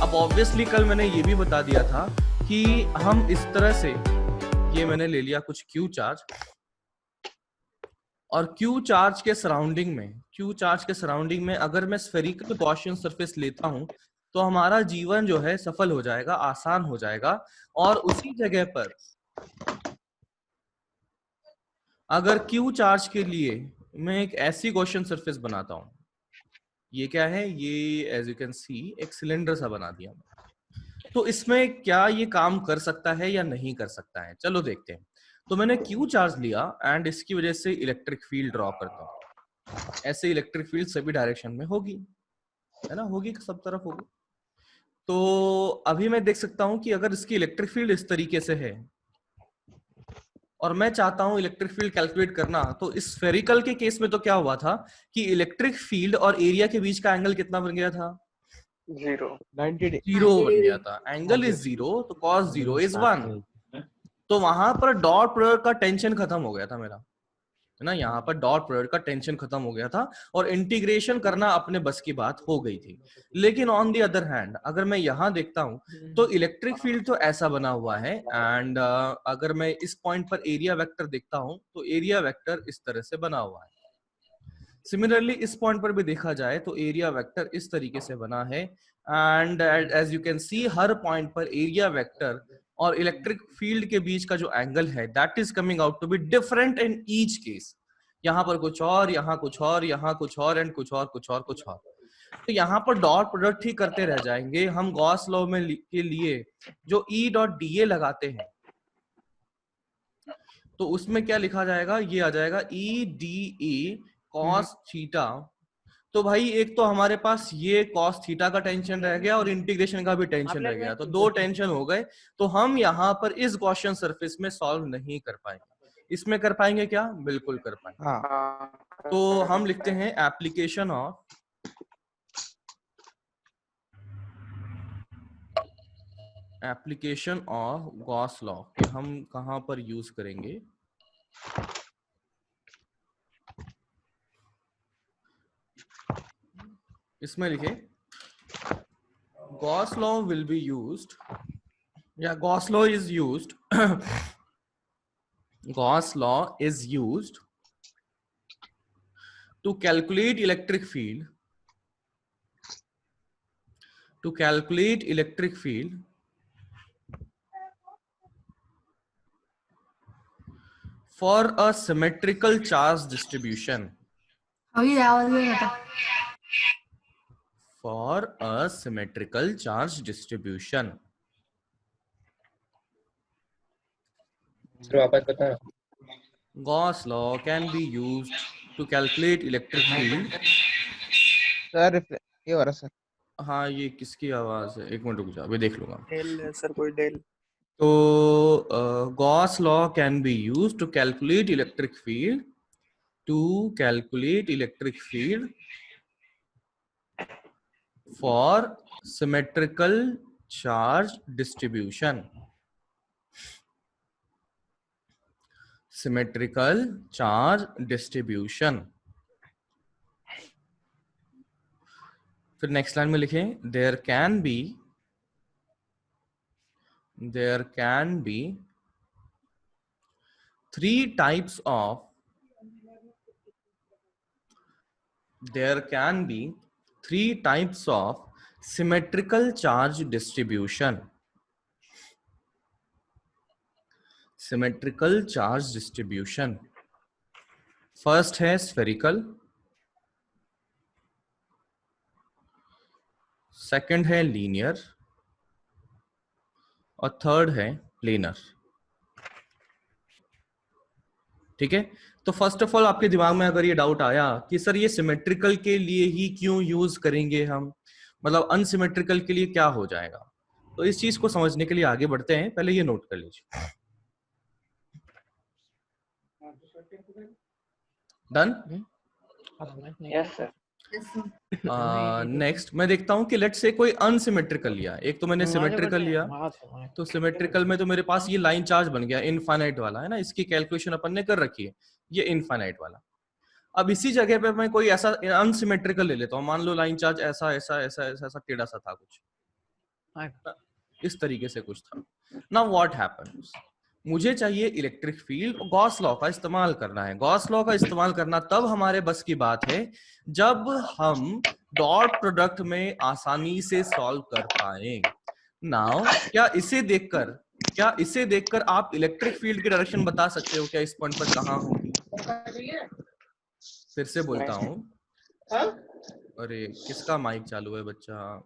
अब ऑब्वियसली कल मैंने ये भी बता दिया था कि हम इस तरह से, ये मैंने ले लिया कुछ क्यू चार्ज, और क्यू चार्ज के सराउंडिंग में अगर मैं स्फेरिकल गॉसियन सरफेस लेता हूं तो हमारा जीवन जो है सफल हो जाएगा, आसान हो जाएगा। और उसी जगह पर अगर क्यू चार्ज के लिए मैं एक ऐसी गॉसियन सरफेस बनाता हूं, ये क्या है, ये एज यू कैन सी एक सिलेंडर सा बना दिया मैं, तो इसमें क्या ये काम कर सकता है या नहीं कर सकता है, चलो देखते हैं। तो मैंने क्यू चार्ज लिया एंड इसकी वजह से इलेक्ट्रिक फील्ड ड्रॉ करता हूं। ऐसे इलेक्ट्रिक फील्ड सभी डायरेक्शन में होगी, है ना, होगी, सब तरफ होगी। तो अभी मैं देख सकता हूं कि अगर इसकी इलेक्ट्रिक फील्ड इस तरीके से है और मैं चाहता हूं इलेक्ट्रिक फील्ड कैलकुलेट करना, तो इस स्फेरिकल के केस में तो क्या हुआ था कि इलेक्ट्रिक फील्ड और एरिया के बीच का एंगल कितना बन गया था, 90 जीरो बन गया था। एंगल इज जीरो तो कॉस जीरो इज 1। तो वहां पर डॉट प्रोडक्ट का टेंशन खत्म हो गया था मेरा, है ना, यहाँ पर डॉट प्रोडक्ट का टेंशन खत्म हो गया था और इंटीग्रेशन करना अपने बस की बात हो गई थी। लेकिन ऑन दी अदर हैंड अगर मैं यहाँ देखता हूं तो इलेक्ट्रिक फील्ड तो ऐसा बना हुआ है एंड अगर मैं इस पॉइंट पर एरिया वेक्टर देखता हूं तो एरिया वेक्टर इस तरह से बना हुआ है। सिमिलरली इस पॉइंट पर भी देखा जाए तो एरिया वेक्टर इस तरीके से बना है and as you can see हर पॉइंट पर एरिया वेक्टर और इलेक्ट्रिक फील्ड के बीच का जो एंगल है that is coming out to be different in each case. यहाँ पर कुछ और, यहाँ कुछ और, यहाँ कुछ और एंड कुछ और, कुछ और, कुछ और। तो यहाँ पर डॉट प्रोडक्ट ही करते रह जाएंगे हम। गॉस लॉ में के लिए जो ई डॉट डी ए लगाते हैं तो उसमें क्या लिखा जाएगा, ये आ जाएगा E D A cos theta. तो भाई एक तो हमारे पास ये कॉस थीटा का टेंशन रह गया और इंटीग्रेशन का भी टेंशन रह गया, तो दो टेंशन हो गए। तो हम यहाँ पर इस गॉसियन सरफेस में सॉल्व नहीं कर पाएंगे। इसमें कर पाएंगे क्या, बिल्कुल कर पाएंगे। हाँ। तो हम लिखते हैं एप्लीकेशन ऑफ गॉस लॉ कि हम कहां पर यूज करेंगे। इसमें लिखे Gauss law will be used या Gauss law is used Gauss law is used to calculate electric field for a symmetrical charge distribution. For a symmetrical charge distribution. Gauss law can be used to calculate electric field. Sir ये हो रहा sir. हाँ ये किसकी आवाज है, एक minute रुक जा, अभी देख लूंगा। डेल सर, कोई डेल। तो Gauss law can be used to calculate electric field for symmetrical charge distribution. Symmetrical charge distribution. फिर नेक्स्ट लाइन में लिखें there can be three types of symmetrical charge distribution. Symmetrical charge distribution. First है spherical, second है linear और third है planar. ठीक है, तो फर्स्ट ऑफ ऑल आपके दिमाग में अगर ये डाउट आया कि सर ये सिमेट्रिकल के लिए ही क्यों यूज करेंगे हम, मतलब अनसिमेट्रिकल के लिए क्या हो जाएगा, तो इस चीज को समझने के लिए आगे बढ़ते हैं। पहले ये नोट कर लीजिए। डन? Yes sir. नेक्स्ट मैं देखता हूं कि लेट्स से कोई अनसिमेट्रिकल लिया, एक तो मैंने सिमेट्रिकल लिया, तो सिमेट्रिकल में तो मेरे पास ये लाइन चार्ज बन गया इनफाइनाइट वाला, है ना, इसकी कैलकुलेशन अपन ने कर रखी है, ये इनफाइनाइट वाला। अब इसी जगह पे मैं कोई ऐसा अनसिमेट्रिकल ले लेता हूँ, मान लो लाइन चार्ज ऐसा ऐसा ऐसा ऐसा ऐसा टेढ़ा सा था कुछ, इस तरीके से कुछ था। नाउ व्हाट हैपेंस, मुझे चाहिए इलेक्ट्रिक फील्ड, गॉस लॉ का इस्तेमाल करना है। गॉस लॉ का इस्तेमाल करना तब हमारे बस की बात है जब हम डॉट प्रोडक्ट में आसानी से सॉल्व कर पाए। नाउ क्या इसे देखकर आप इलेक्ट्रिक फील्ड की डायरेक्शन बता सकते हो क्या इस पॉइंट पर कहाँ होगी? फिर से बोलता हूं, अरे किसका माइक चालू है बच्चा?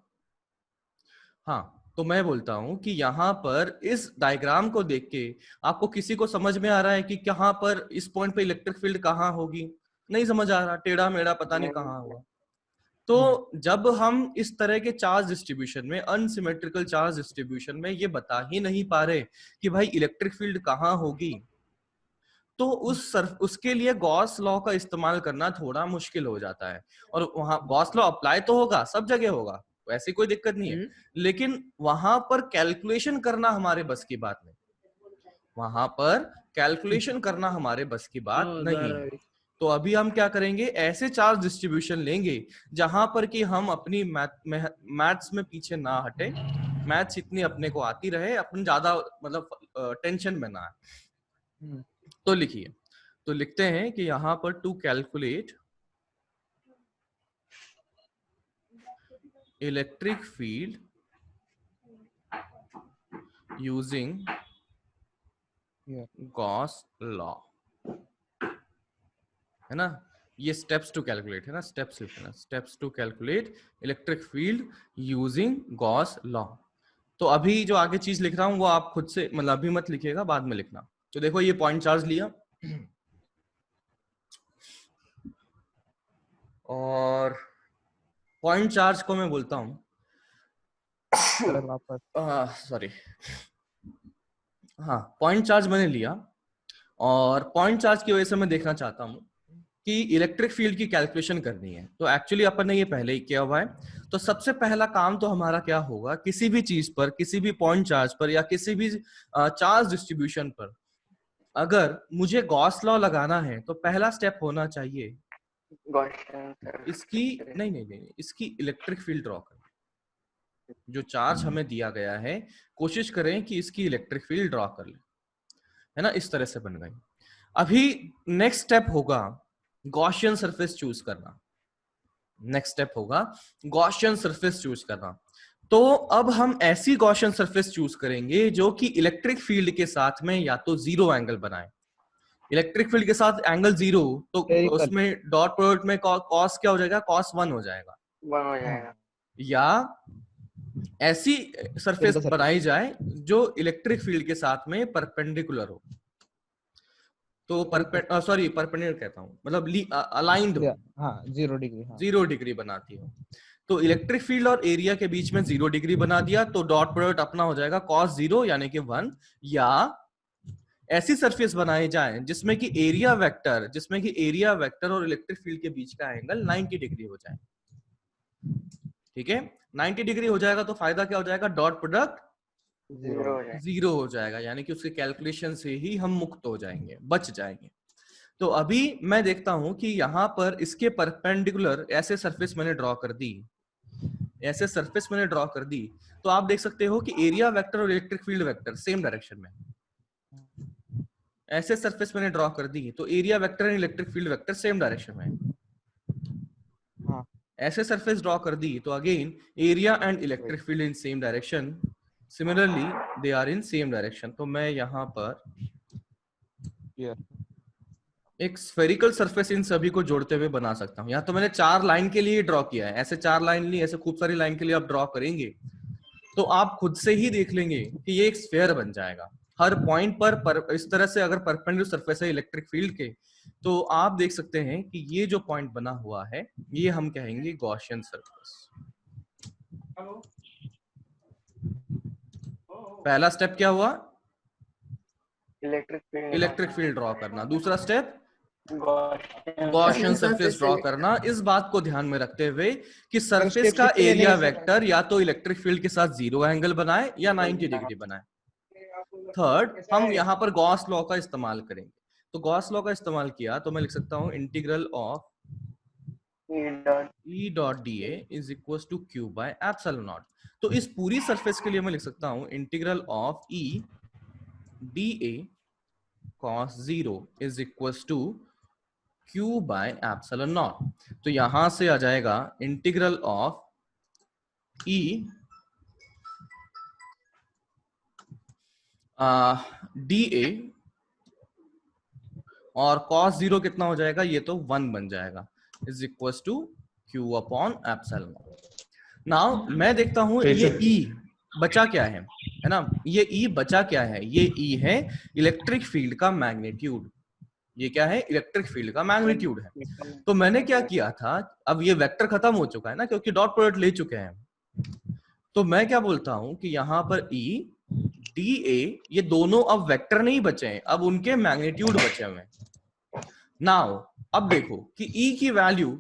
हाँ, तो मैं बोलता हूं कि यहाँ पर इस डायग्राम को देख के आपको किसी को समझ में आ रहा है कि कहाँ पर इस पॉइंट पे इलेक्ट्रिक फील्ड कहाँ होगी? नहीं समझ आ रहा, टेढ़ा मेढ़ा पता नहीं कहाँ हुआ। तो जब हम इस तरह के चार्ज डिस्ट्रीब्यूशन में, अनसिमेट्रिकल चार्ज डिस्ट्रीब्यूशन में ये बता ही नहीं पा रहे कि भाई इलेक्ट्रिक फील्ड कहाँ होगी, तो उसके लिए गॉस लॉ का इस्तेमाल करना थोड़ा मुश्किल हो जाता है। और वहां गॉस लॉ अप्लाई तो होगा, सब जगह होगा, ऐसी कोई दिक्कत नहीं है, लेकिन वहां पर कैलकुलेशन करना हमारे बस की बात नहीं, वहां पर कैलकुलेशन करना हमारे बस की बात नहीं है। तो अभी हम क्या करेंगे, ऐसे चार्ज डिस्ट्रीब्यूशन लेंगे जहां पर कि हम अपनी मैथ्स में पीछे ना हटे, मैथ्स इतनी अपने को आती रहे, अपन ज्यादा मतलब टेंशन में ना आए। तो लिखिए, तो लिखते हैं कि यहां पर to calculate electric field using Gauss law, है ना, ये स्टेप्स टू कैलकुलेट है ना, स्टेप्स लिखना, steps to calculate electric field using Gauss law. तो अभी जो आगे चीज लिख रहा हूं वो आप खुद से, मतलब अभी मत लिखिएगा, बाद में लिखना। तो देखो ये पॉइंट चार्ज लिया और पॉइंट चार्ज को मैं बोलता हूं, सॉरी, हाँ, पॉइंट चार्ज मैंने लिया और पॉइंट चार्ज की वजह से मैं देखना चाहता हूं कि इलेक्ट्रिक फील्ड की कैलकुलेशन करनी है। तो एक्चुअली अपन ने ये पहले ही किया हुआ है। तो सबसे पहला काम तो हमारा क्या होगा, किसी भी चीज पर, किसी भी पॉइंट चार्ज पर या किसी भी चार्ज डिस्ट्रीब्यूशन पर अगर मुझे गॉस लॉ लगाना है तो पहला स्टेप होना चाहिए इसकी, नहीं, इसकी इलेक्ट्रिक फील्ड ड्रॉ करना। जो चार्ज हमें दिया गया है, कोशिश करें कि इसकी इलेक्ट्रिक फील्ड ड्रॉ कर ले, है ना, इस तरह से बन गई। अभी नेक्स्ट स्टेप होगा गॉसियन सरफेस चूज करना। नेक्स्ट स्टेप होगा गॉसियन सरफेस चूज करना। तो अब हम ऐसी गॉसियन सरफेस चूज करेंगे जो कि इलेक्ट्रिक फील्ड के साथ में या तो जीरो एंगल बनाए। इलेक्ट्रिक फील्ड के साथ एंगल जीरो, तो उसमें डॉट प्रोडक्ट में कॉस क्या हो जाएगा, cos 1 हो जाएगा, 1 हो जाएगा। या ऐसी सरफेस बनाई जाए जो इलेक्ट्रिक फील्ड के साथ में परपेंडिकुलर हो। तो परपेंडिकुलर कहता हूं, मतलब अलाइंड हो, हाँ, 0 डिग्री, हाँ, 0 डिग्री बनाती हो। तो इलेक्ट्रिक फील्ड और एरिया के बीच में 0 डिग्री बना दिया, तो डॉट प्रोडक्ट अपना हो जाएगा cos 0 यानी कि 1। या ऐसी सरफेस बनाई जाए जिसमें कि एरिया वेक्टर और इलेक्ट्रिक फील्ड के बीच का एंगल 90 डिग्री हो जाए। ठीक है, 90 डिग्री हो जाएगा तो फायदा क्या हो जाएगा, डॉट प्रोडक्ट 0 हो जाएगा, यानी कि उसके कैलकुलेशन से ही हम मुक्त हो जाएंगे, बच जाएंगे। तो अभी मैं देखता हूं कि यहां पर इसके परपेंडिकुलर ऐसे सरफेस मैंने ड्रॉ कर दी, तो आप देख सकते हो कि एरिया वेक्टर और electric field vector same direction में, ऐसे सरफेस मैंने ड्रॉ कर दी तो area vector and electric field vector same direction में। हाँ, ऐसे सरफेस ड्रॉ कर दी तो again area and electric field in same direction, similarly they are in same direction. तो मैं यहाँ पर एक स्फेरिकल सरफेस इन सभी को जोड़ते हुए बना सकता हूँ। यहाँ तो मैंने 4 लाइन के लिए ड्रॉ किया है, ऐसे 4 लाइन नहीं, ऐसे खूब सारी लाइन के लिए आप ड्रॉ करेंगे तो आप खुद से ही देख लेंगे कि ये एक स्फेयर बन जाएगा। हर पॉइंट पर इस तरह से अगर परपेंडिकुलर सरफेस है इलेक्ट्रिक फील्ड के, तो आप देख सकते हैं कि ये जो पॉइंट बना हुआ है ये हम कहेंगे गॉसियन सरफेस। पहला स्टेप क्या हुआ, इलेक्ट्रिक फील्ड ड्रॉ करना। दूसरा स्टेप गॉसियन सरफेस ड्रॉ करना। इस बात को ध्यान में रखते हुए कि सरफेस का एरिया वेक्टर या तो इलेक्ट्रिक फील्ड के साथ 0 एंगल बनाए या 90 डिग्री बनाए। थर्ड, हम यहाँ पर गॉस लॉ का इस्तेमाल करेंगे। तो गॉस लॉ का इस्तेमाल किया तो मैं लिख सकता हूँ integral of E dot dA is equal to Q by epsilon naught. तो इस पूरी सरफेस के लिए मैं लिख सकता हूं integral of E dA cos 0 is equal to Q by epsilon naught. तो यहां से आ जाएगा इंटीग्रल ऑफ E dA और cos 0 कितना हो जाएगा, ये तो 1 बन जाएगा, is equal to Q upon epsilon naught. Now मैं देखता हूं ये E बचा क्या है ना, ये E बचा क्या है, ये E है इलेक्ट्रिक फील्ड का मैग्नीट्यूड। ये क्या है, इलेक्ट्रिक फील्ड का मैग्नीट्यूड है। तो मैंने क्या किया था, अब ये वेक्टर खत्म हो चुका है ना, क्योंकि डॉट प्रोडक्ट ले चुके हैं। तो मैं क्या बोलता हूं कि यहां पर E dA, ये दोनों अब वेक्टर नहीं बचे हैं, अब उनके मैग्नीट्यूड बचे हुए हैं। नाउ अब देखो कि E की वैल्यू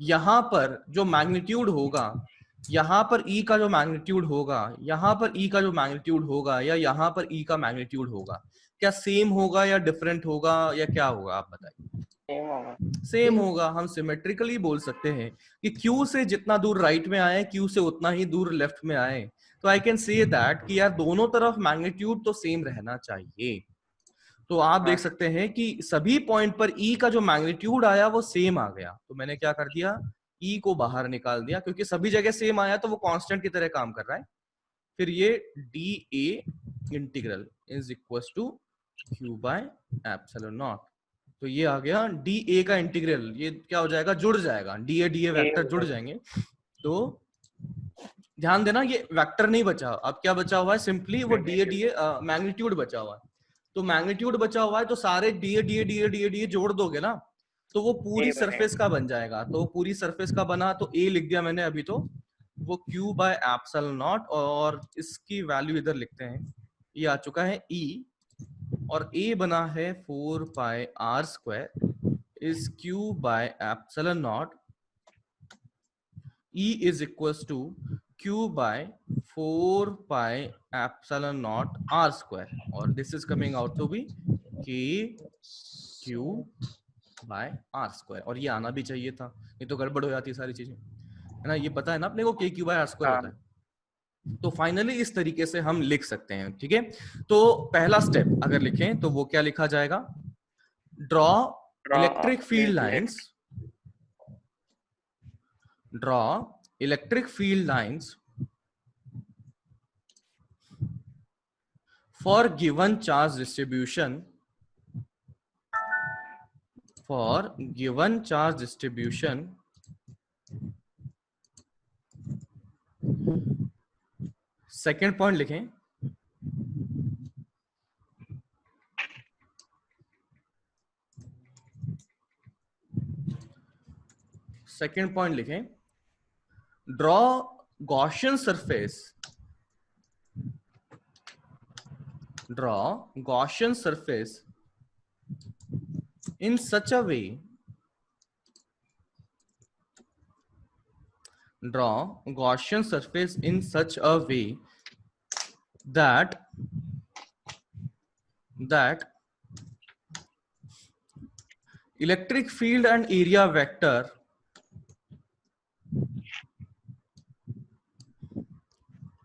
यहां पर जो मैग्नीट्यूड होगा, यहां पर E का जो मैग्नीट्यूड होगा, यहां पर E का जो मैग्नीट्यूड होगा, या यहां पर E का मैग्नीट्यूड होगा, क्या सेम होगा या डिफरेंट होगा या क्या होगा, आप बताइए। सेम होगा। हम सिमेट्रिकली बोल सकते हैं कि Q से जितना दूर राइट में आए, Q से उतना ही दूर लेफ्ट में आए। तो आई कैन से दैट कि यार दोनों तरफ मैग्नीट्यूड तो सेम रहना चाहिए। तो आप देख सकते हैं कि सभी पॉइंट पर E का जो मैग्नीट्यूड आया वो सेम आ गया। तो मैंने क्या कर दिया, E को बाहर निकाल दिया, क्योंकि सभी जगह सेम आया तो वो कांस्टेंट की तरह काम कर रहा है। फिर ये dA integral is equal to Q by epsilon naught. तो ये आ गया dA का इंटीग्रल, ये क्या हो जाएगा, जुड़ जाएगा, dA वेक्टर जुड़ जाएंगे। तो ध्यान देना ये वेक्टर नहीं बचा, अब क्या बचा हुआ है, सिंपली वो dA मैग्नीट्यूड बचा हुआ है। तो मैग्नीट्यूड बचा हुआ है, तो सारे dA जोड़ दोगे ना, तो वो पूरी सरफेस का बन जाएगा। तो पूरी सरफेस का बना, तो A लिख दिया मैंने अभी, तो वो Q बाय एप्सिलॉन नॉट, और इसकी वैल्यू इधर लिखते हैं, ये आ चुका है E, और A बना है 4 पाई R square is Q by epsilon not. E is equals to Q by 4 pi epsilon naught R square, और this is coming out to be K Q by R square। और ये आना भी चाहिए था, ये तो गड़बड़ हो जाती है सारी चीजें, है ना। ये पता है ना अपने को K Q by R square होता है। तो फाइनली इस तरीके से हम लिख सकते हैं, ठीक है। तो पहला स्टेप अगर लिखें तो वो क्या लिखा जाएगा, draw electric field lines, draw electric field lines for given charge distribution, for given charge distribution second point लिखें, सेकेंड पॉइंट लिखें, draw Gaussian surface, draw Gaussian surface in such a way, draw Gaussian surface in such a way that electric field and area vector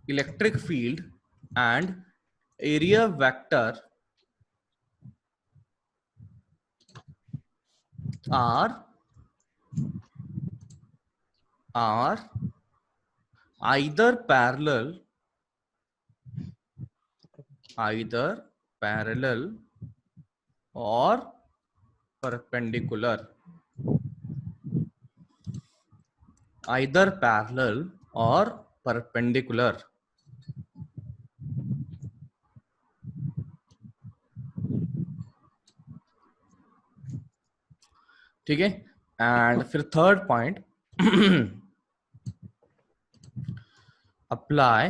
electric field and area vector are either parallel or perpendicular, either parallel or perpendicular। ठीक है। And फिर third point, apply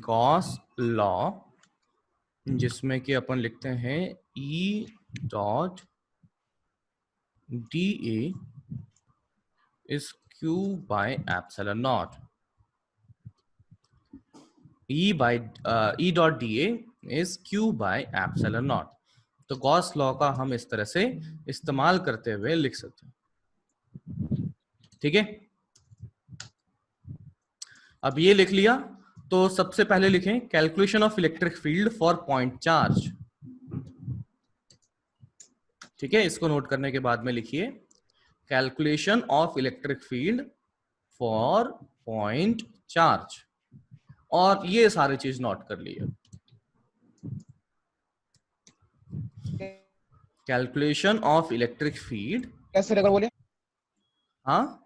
Gauss law, जिसमें कि अपन लिखते हैं E dot dA is Q by epsilon naught, E dot dA is Q by epsilon naught। तो Gauss law का हम इस तरह से इस्तेमाल करते हुए लिख सकते हैं। ठीक है, अब ये लिख लिया तो सबसे पहले लिखें calculation of electric field for point charge. ठीक है, इसको नोट करने के बाद में लिखिए calculation of electric field for point charge, और ये सारी चीज नोट कर लिए। कैलकुलेशन ऑफ इलेक्ट्रिक फील्ड, कैसे रेगर बोलिए? हाँ,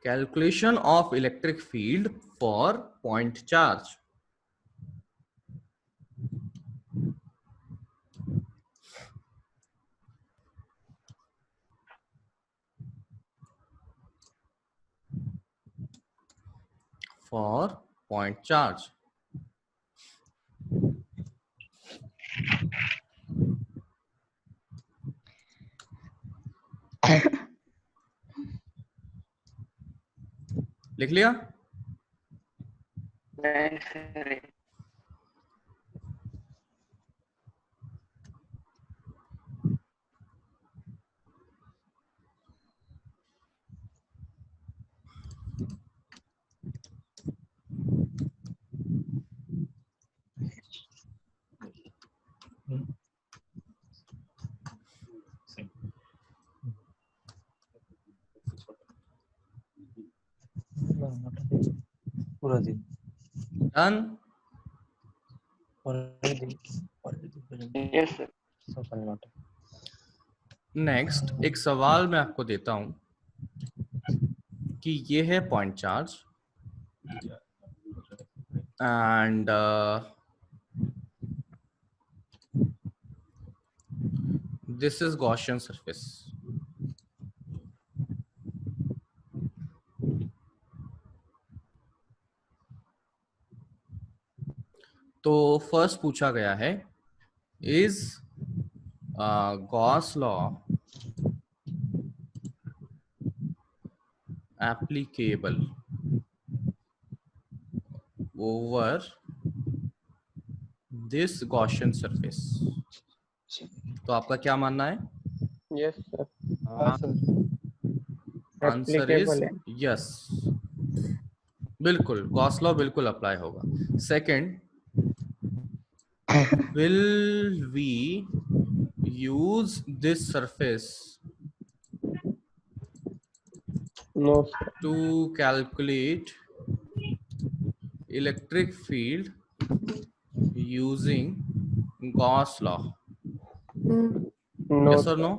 calculation of electric field for point charge. For point charge, लिख लिया? नहीं सर, पूरा दिन डन। Yes sir. नेक्स्ट एक सवाल मैं आपको देता हूं कि ये है point charge and this is Gaussian surface. तो फर्स्ट पूछा गया है is Gauss law applicable over this Gaussian surface। तो आपका क्या मानना है? Yes sir. Answer is yes, बिल्कुल गॉस लॉ बिल्कुल अप्लाई होगा। Second, will we use this surface no sir. to calculate electric field using Gauss law? No Yes or no?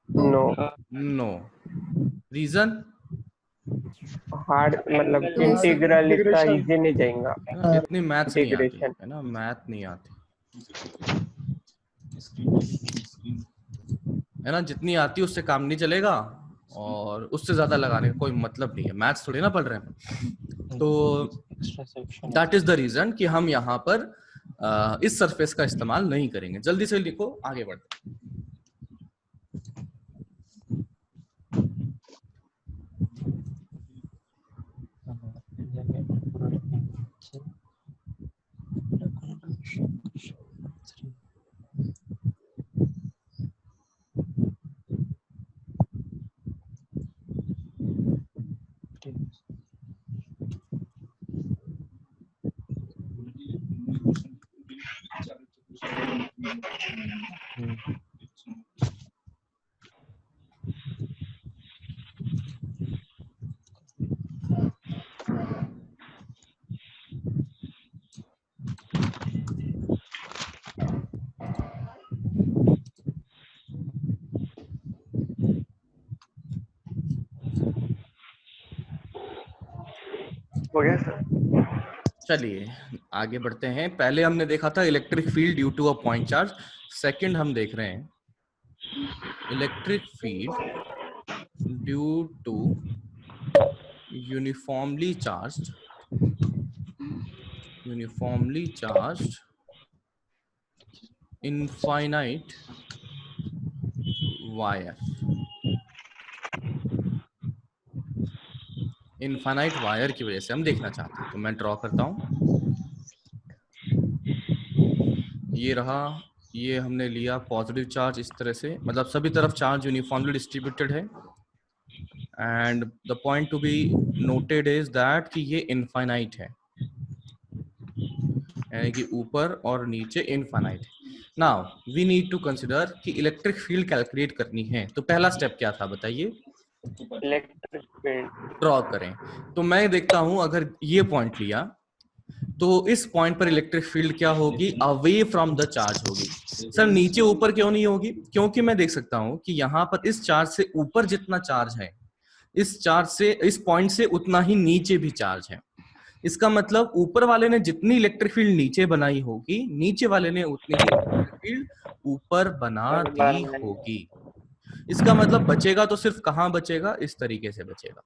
No. No. Reason? Hard मतलब integral इतना easy नहीं जाएगा। इतनी maths नहीं आती Integration. है ना, मैथ नहीं आती है ना, जितनी आती है उससे काम नहीं चलेगा और उससे ज्यादा लगाने का कोई मतलब नहीं है, मैथ्स थोड़ी ना पढ़ रहे हैं। तो दैट इज द रीजन कि हम यहाँ पर इस सरफेस का इस्तेमाल नहीं करेंगे। जल्दी से लिखो, आगे बढ़ते हैं। हो गया सर। चलिए आगे बढ़ते हैं। पहले हमने देखा था electric field due to a point charge, second हम देख रहे हैं electric field due to uniformly charged infinite wire. Infinite wire की वजह से हम देखना चाहते हैं, तो मैं ड्रॉ करता हूं। ये रहा ये हमने लिया पॉजिटिव चार्ज इस तरह से, मतलब सभी तरफ चार्ज यूनिफॉर्मली डिस्ट्रीब्यूटेड है। And the point to be noted is that कि ये इनफाइनाइट है, यानी कि ऊपर और नीचे इनफाइनाइट है। Now we need to consider कि इलेक्ट्रिक फील्ड कैलकुलेट करनी है, तो पहला स्टेप क्या था बताइए? इलेक्ट्रिक फील्ड ड्रॉ करें। तो मैं देखता हूं अगर ये पॉइंट लिया तो इस पॉइंट पर इलेक्ट्रिक फील्ड क्या होगी? अवे फ्रॉम द चार्ज होगी। सर नीचे ऊपर क्यों नहीं होगी? क्योंकि मैं देख सकता हूं कि यहां पर इस चार्ज से ऊपर जितना चार्ज है, इस चार्ज से, इस पॉइंट से उतना ही नीचे भी चार्ज है। इसका मतलब ऊपर वाले ने जितनी इलेक्ट्रिक फील्ड नीचे बनाई होगी, नीचे वाले ने उतनी ही इलेक्ट्रिक फील्ड ऊपर बना दी होगी। इसका मतलब बचेगा तो सिर्फ कहां बचेगा? इस तरीके से बचेगा,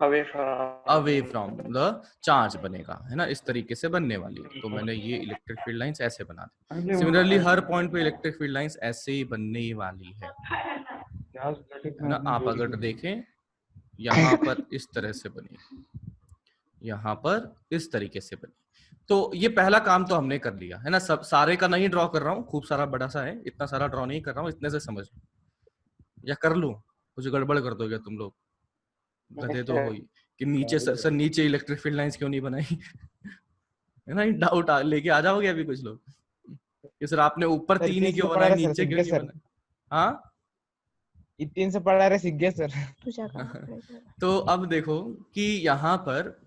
अवे फ्रॉम द चार्ज बनेगा, है ना, इस तरीके से बनने वाली है। तो मैंने ये इलेक्ट्रिक फील्ड लाइंस ऐसे बना दी। सिमिलरली हर पॉइंट पे इलेक्ट्रिक फील्ड लाइंस ऐसे ही बनने वाली है ना। आप अगर देखें यहाँ पर इस तरह से बनी, यहाँ पर इस तरीके से बनी। तो ये पहला काम तो हमने कर लिया है ना। सब सारे का नहीं ड्रॉ कर रहा हूँ, खूब सारा बड़ा सा है, इतना सारा ड्रॉ नहीं कर रहा हूँ, इतने से समझ लो। या कर लूं? कुछ गड़बड़ कर दोगे तुम लोग, गधे तो हो ही कि नीचे सर नीचे इलेक्ट्रिक फील्ड लाइंस क्यों नहीं बनाई है ना। डाउट लेके आ जाओगे अभी कुछ लोग कि सर आपने ऊपर सर, 3 ही इतने क्यों से बनाई, पढ़ा रहे सर, नीचे सीख क्यों गए नहीं सर। बनाई? हाँ इतने से पढ़ा रहे, सीख गए सर। तो अब देखो कि यहाँ पर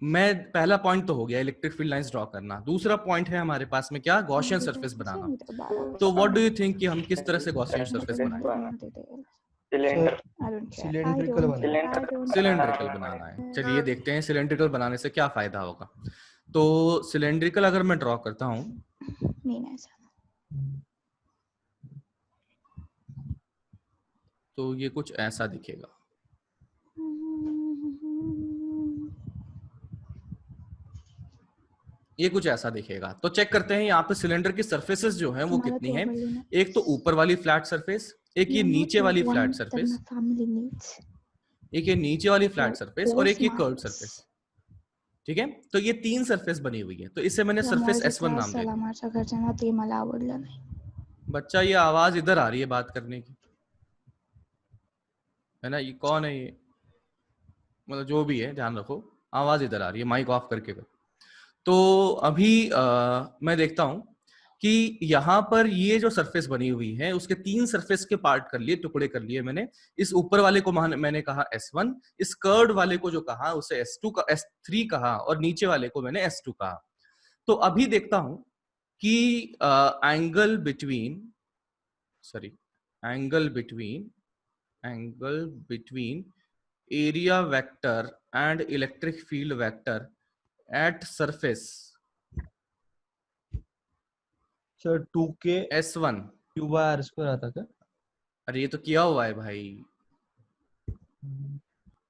मैं पहला पॉइंट तो हो गया इलेक्ट्रिक फील्ड लाइंस ड्रॉ करना। दूसरा पॉइंट है हमारे पास में क्या? गॉसियन सरफेस बनाना। तो व्हाट डू यू थिंक कि हम किस तरह से गॉसियन सरफेस बनाएंगे? सिलेंडर सिलेंड्रिकल बना। सिलेंड्रिकल बनाना है। चलिए देखते हैं सिलेंड्रिकल बनाने से क्या फायदा होगा। तो सिलेंड्रिकल अगर मैं ड्रॉ करता हूं तो ये कुछ ऐसा दिखेगा। ये कुछ ऐसा दिखेगा। तो चेक करते हैं यहाँ पे सिलेंडर की सरफेसेस जो हैं वो कितनी हैं। एक तो ऊपर वाली फ्लैट सरफेस, एक ये नीचे वाली फ्लैट सरफेस, एक ये नीचे वाली फ्लैट सरफेस और एक ये कर्व्ड सरफेस। ठीक है, तो ये 3 सरफेस बनी हुई है। तो इसे मैंने सरफेस S1 नाम दे दिया। बच्चा ये आवाज इधर आ रही है बात करने की, है ना। ये कौन है? ये मतलब जो भी है ध्यान रखो, आवाज इधर आ रही है, माइक ऑफ करके कर। तो अभी मैं देखता हूं कि यहाँ पर ये जो सरफेस बनी हुई है उसके 3 सरफेस के पार्ट कर लिए, टुकड़े कर लिए मैंने। इस ऊपर वाले को मैंने कहा S1, इस कर्ड वाले को जो कहा उसे S2 का S3 कहा और नीचे वाले को मैंने S2 कहा। तो अभी देखता हूं कि angle between area vector and electric field vector at surface sir 2K S1 Q बाय R स्क्वायर आता क्या? अरे ये तो किया हुआ है भाई,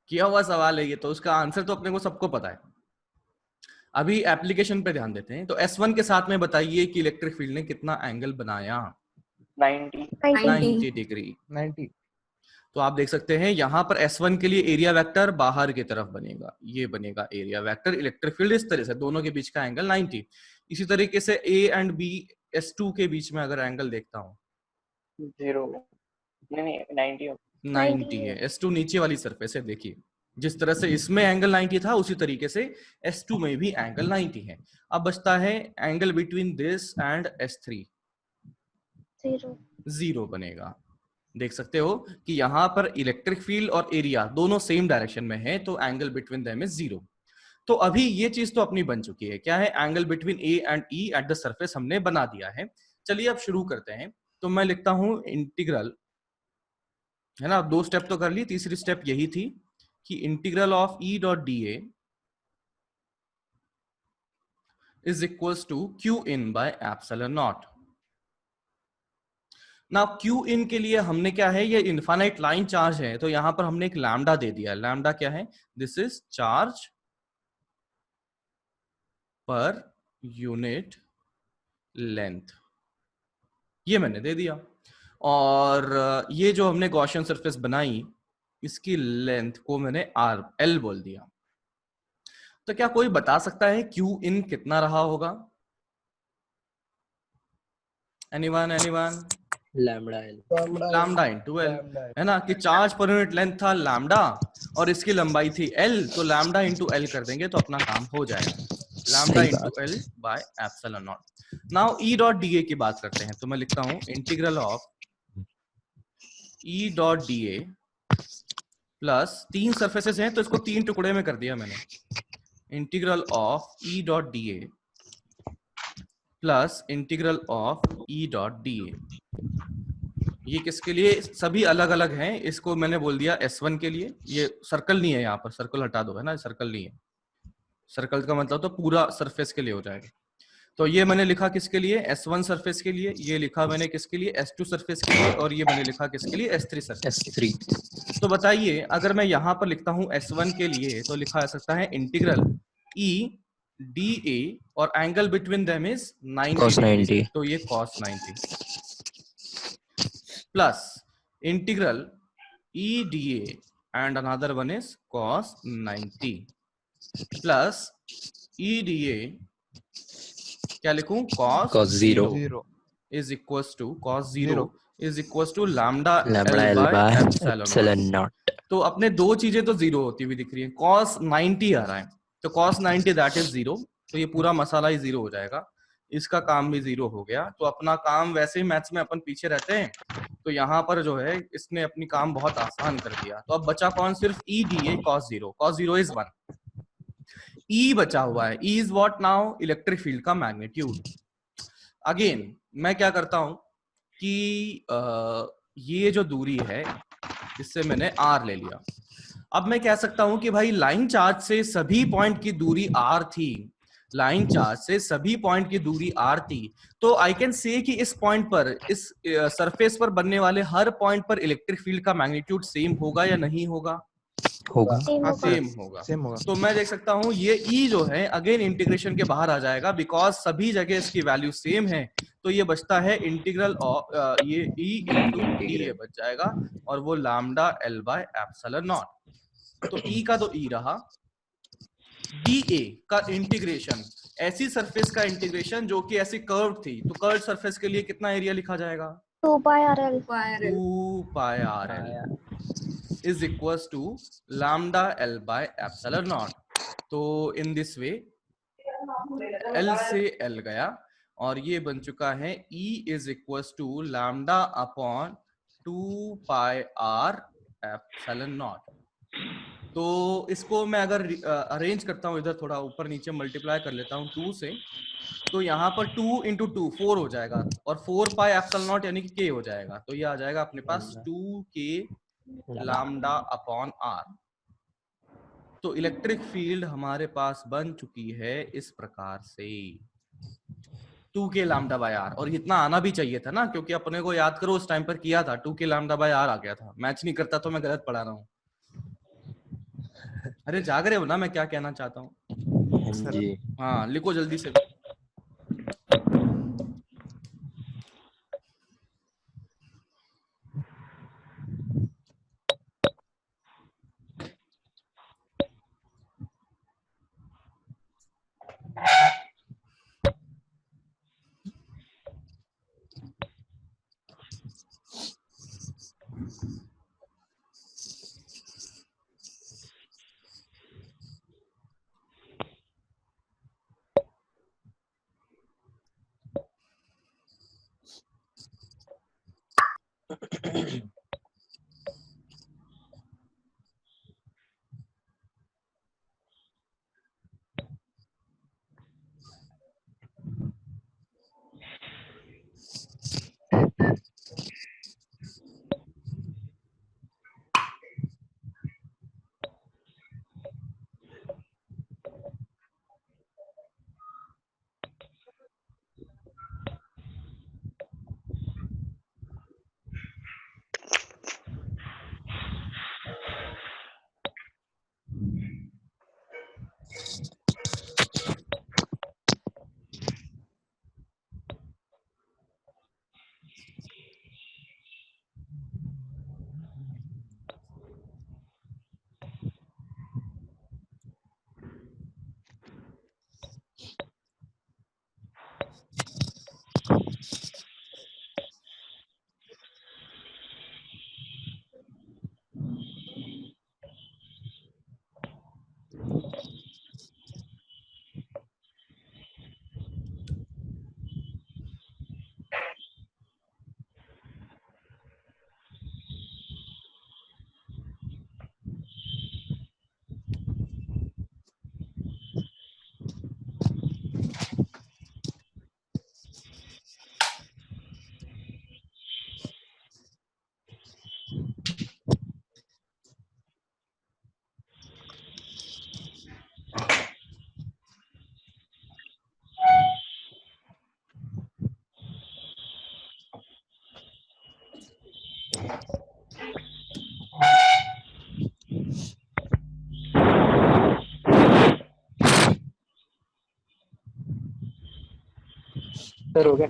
किया हुआ सवाल है ये, तो उसका आंसर तो अपने को सबको पता है। अभी एप्लीकेशन पे ध्यान देते हैं। तो S1 के साथ में बताइए कि इलेक्ट्रिक फील्ड ने कितना एंगल बनाया? 90 डिग्री। 90। तो आप देख सकते हैं यहाँ पर S1 के लिए एरिया वेक्टर बाहर की तरफ बनेगा, ये बनेगा एरिया वेक्टर। इलेक्ट्रिक फील्ड इस तरह से, दोनों के बीच का एंगल 90। इसी तरीके से A एंड B S2 के बीच में अगर एंगल देखता हूँ 90 है। S2 नीचे वाली सरफेस है, देखिए जिस तरह से इसमें एंगल 90 था उसी तरीके से S2 में भी एंगल 90 है। अब बचता है angle between this and S3, 0 बनेगा। देख सकते हो कि यहाँ पर इलेक्ट्रिक फील्ड और एरिया दोनों सेम डायरेक्शन में है, तो एंगल बिटवीन देम इज 0। तो अभी ये चीज तो अपनी बन चुकी है। क्या है? Angle between A and E at the surface हमने बना दिया है। चलिए अब शुरू करते हैं। तो मैं लिखता हूं इंटीग्रल, है ना। 2 स्टेप तो कर ली, तीसरी स्टेप यही थी कि integral of E dot DA is equals to Q in by epsilon naught. ना Q इन के लिए हमने क्या है, ये इनफाइनाइट लाइन चार्ज है, तो यहां पर हमने एक लैम्डा दे दिया। लैम्डा क्या है? This is charge per unit length, ये मैंने दे दिया। और ये जो हमने गॉसियन सरफेस बनाई इसकी लेंथ को मैंने L बोल दिया। तो क्या कोई बता सकता है Q इन कितना रहा होगा? Anyone lambda L lambda into L, है ना, कि चार्ज पर यूनिट लेंथ था लैम्डा और इसकी लंबाई थी एल, तो लैम्डा इनटू एल कर देंगे तो अपना काम हो जाएगा, लैम्डा सही into L by epsilon naught. Now E dot D A की बात करते हैं, तो मैं लिखता हूं integral of E dot D A plus 3 surfaces हैं तो इसको 3 टुकड़े में कर दिया मैंने, integral of E dot D A plus integral of E dot D A. ये किसके लिए, सभी अलग अलग हैं, इसको मैंने बोल दिया S1 के लिए, ये सर्कल नहीं है, यहाँ पर सर्कल हटा दो, है ना, सर्कल नहीं है, सर्कल का मतलब तो पूरा सरफेस के लिए हो जाएगा। तो ये मैंने लिखा किसके लिए, S1 सरफेस के लिए, ये लिखा मैंने किसके लिए, S2 सरफेस के लिए, और ये मैंने लिखा किसके लिए, S3 सरफेस के लिए। S3। तो बताइए अगर मैं यहाँ पर लिखता हूँ S1 के लिए तो लिखा जा सकता है इंटीग्रल E DA और angle between them is 90 cos 90। तो ये cos 90 plus integral EDA and another one is cos 90 plus EDA क्या लिखूं, cos 0 is equals to cos 0 is equals to lambda L by epsilon naught। तो अपने दो चीजें तो जीरो होती हुई दिख रही है, cos 90 आ रहा है तो cos 90 दैट इज 0, तो ये पूरा मसाला ही 0 हो जाएगा, इसका काम भी 0 हो गया। तो अपना काम वैसे ही मैथ्स में अपन पीछे रहते हैं, तो यहाँ पर जो है इसने अपनी काम बहुत आसान कर दिया। तो अब बचा कौन, सिर्फ E D A cos 0 is 1, ई बचा हुआ है, E is what now, electric field का मैग्नीट्यूड। अगेन मैं क्या करता हूं कि ये जो दूरी है इससे मैंने r ले लिया, अब मैं कह सकता हूं कि भाई लाइन चार्ज से सभी पॉइंट की दूरी r थी, लाइन चार्ज से सभी पॉइंट की दूरी r थी, तो आई कैन से कि इस पॉइंट पर, इस सरफेस पर बनने वाले हर पॉइंट पर इलेक्ट्रिक फील्ड का मैग्नीट्यूड सेम होगा या नहीं होगा, होगा। सेम होगा। तो मैं देख सकता हूं ये E जो है अगेन इंटीग्रेशन के बाहर आ जाएगा, बिकॉज सभी जगह इसकी वैल्यू सेम है, तो ये बचता है इंटीग्रल ऑफ ये E इंटू डी ए बच जाएगा, और वो lambda L bye epsilon naught. तो E का तो E रहा, DA का इंटीग्रेशन, ऐसी सरफेस का इंटीग्रेशन जो कि ऐसी कर्व थी, तो कर्व सरफेस के लिए कितना एरिया लिखा जाएगा, 2 pi RL 2 pi RL is equals to lambda L by epsilon naught। तो इन दिस वे L से L गया और ये बन चुका है E is equals to lambda upon 2 pi R epsilon naught। तो इसको मैं अगर अरेंज करता हूँ, इधर थोड़ा ऊपर नीचे मल्टीप्लाई कर लेता हूँ 2 से, तो यहाँ पर 2 इंटू 2 4 हो जाएगा, और 4 पाई एप्सिलॉन नॉट यानी कि k हो जाएगा, तो ये आ जाएगा अपने पास 2k लैम्डा अपॉन r। तो इलेक्ट्रिक फील्ड हमारे पास बन चुकी है इस प्रकार से 2k लैम्डा बाय r, और इतना आना भी चाहिए था ना, क्योंकि अपने को याद करो उस टाइम पर किया था 2k लैम्डा बाय r आ गया था, मैच नहीं करता तो मैं गलत पढ़ा रहा हूँ। अरे जाग रहे हो ना मैं क्या कहना चाहता हूँ, हाँ लिखो जल्दी से। सर हो गया।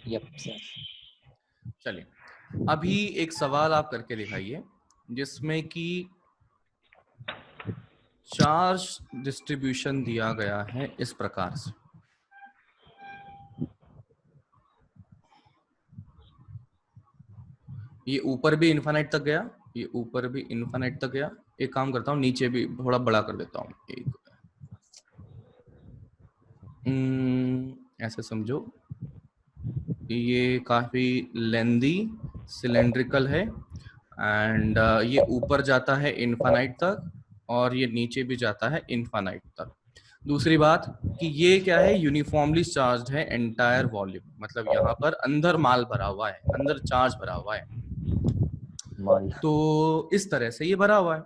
Yup sir. चलिए, अभी एक सवाल आप करके दिखाइए जिसमें कि चार्ज डिस्ट्रीब्यूशन दिया गया है इस प्रकार से। ये ऊपर भी इन्फिनिट तक गया, ये ऊपर भी इन्फिनिट तक गया। एक काम करता हूँ, नीचे भी थोड़ा बड़ा कर देता हूँ। ऐसे समझो, ये काफी लेंदी सिलेंड्रिकल है एंड ये ऊपर जाता है इन्फिनिट तक और ये नीचे भी जाता है इन्फिनिट तक। दूसरी बात कि ये क्या है, यूनिफॉर्मली चार्ज्ड है एंटायर वॉल्यूम, मतलब यहाँ पर अंदर माल भरा हुआ है, अंदर चार्ज भरा हुआ है। माल। तो इस तरह से ये भरा हुआ है।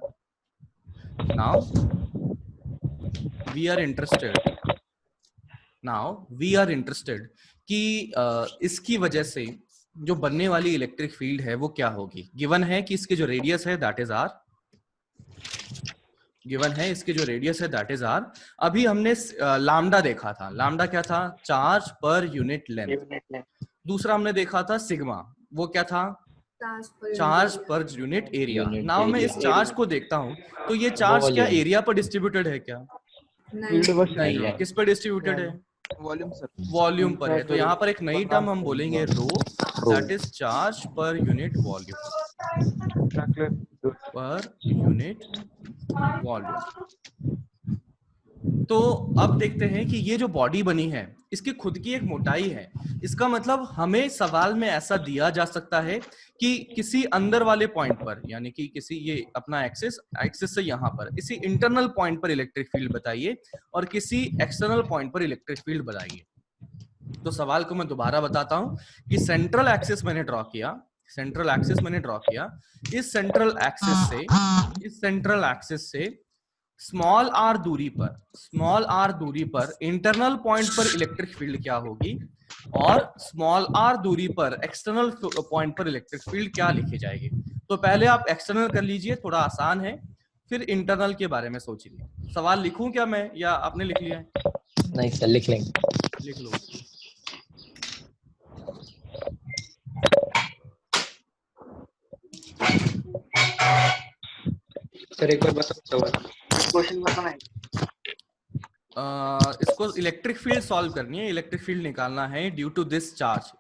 नाउ वी आर इंटरेस्टेड कि इसकी वजह से जो बनने वाली इलेक्ट्रिक फील्ड है वो क्या होगी। गिवन है कि इसके जो रेडियस है दैट इज आर, गिवन है इसके जो रेडियस है दैट इज आर। अभी हमने लैम्डा देखा था। लैम्डा क्या था? Charge per unit length. दूसरा हमने देखा था सिग्मा, वो क्या था? Charge per unit area. Now मैं इस चार्ज को देखता हूँ तो ये चार्ज क्या एरिया पर डिस्ट्रीब्यूटेड है क्या? नहीं है। किस पर डिस्ट्रीब्यूटेड है? Volume sir. वॉल्यूम पर है। तो यहाँ पर एक नई टर्म हम बोलेंगे rho, that is charge per unit volume, per unit volume. तो अब देखते हैं कि ये जो बॉडी बनी है इसकी खुद की एक मोटाई है। इसका मतलब हमें सवाल में ऐसा दिया जा सकता है कि किसी अंदर वाले पॉइंट पर, यानी कि किसी ये अपना एक्सिस से यहाँ पर इसी इंटरनल पॉइंट पर इलेक्ट्रिक फील्ड बताइए और किसी एक्सटर्नल पॉइंट पर इलेक्ट्रिक फील्ड बताइए। तो सवाल को मैं दोबारा बताता हूं कि सेंट्रल एक्सिस मैंने ड्रॉ किया, इस सेंट्रल एक्सिस से स्मॉल आर दूरी पर इंटरनल पॉइंट पर इलेक्ट्रिक फील्ड क्या होगी और स्मॉल आर दूरी पर एक्सटर्नल पॉइंट पर इलेक्ट्रिक फील्ड क्या लिखी जाएगी। तो पहले आप एक्सटर्नल कर लीजिए, थोड़ा आसान है, फिर इंटरनल के बारे में सोचिए। सवाल लिखूं क्या मैं या आपने लिख लिया है? नहीं सर, लिख लेंगे। लिख लो। सर एक बार बताओ क्वेश्चन बताना है। इसको इलेक्ट्रिक फील्ड सॉल्व करनी है, इलेक्ट्रिक फील्ड निकालना है ड्यू टू दिस चार्ज।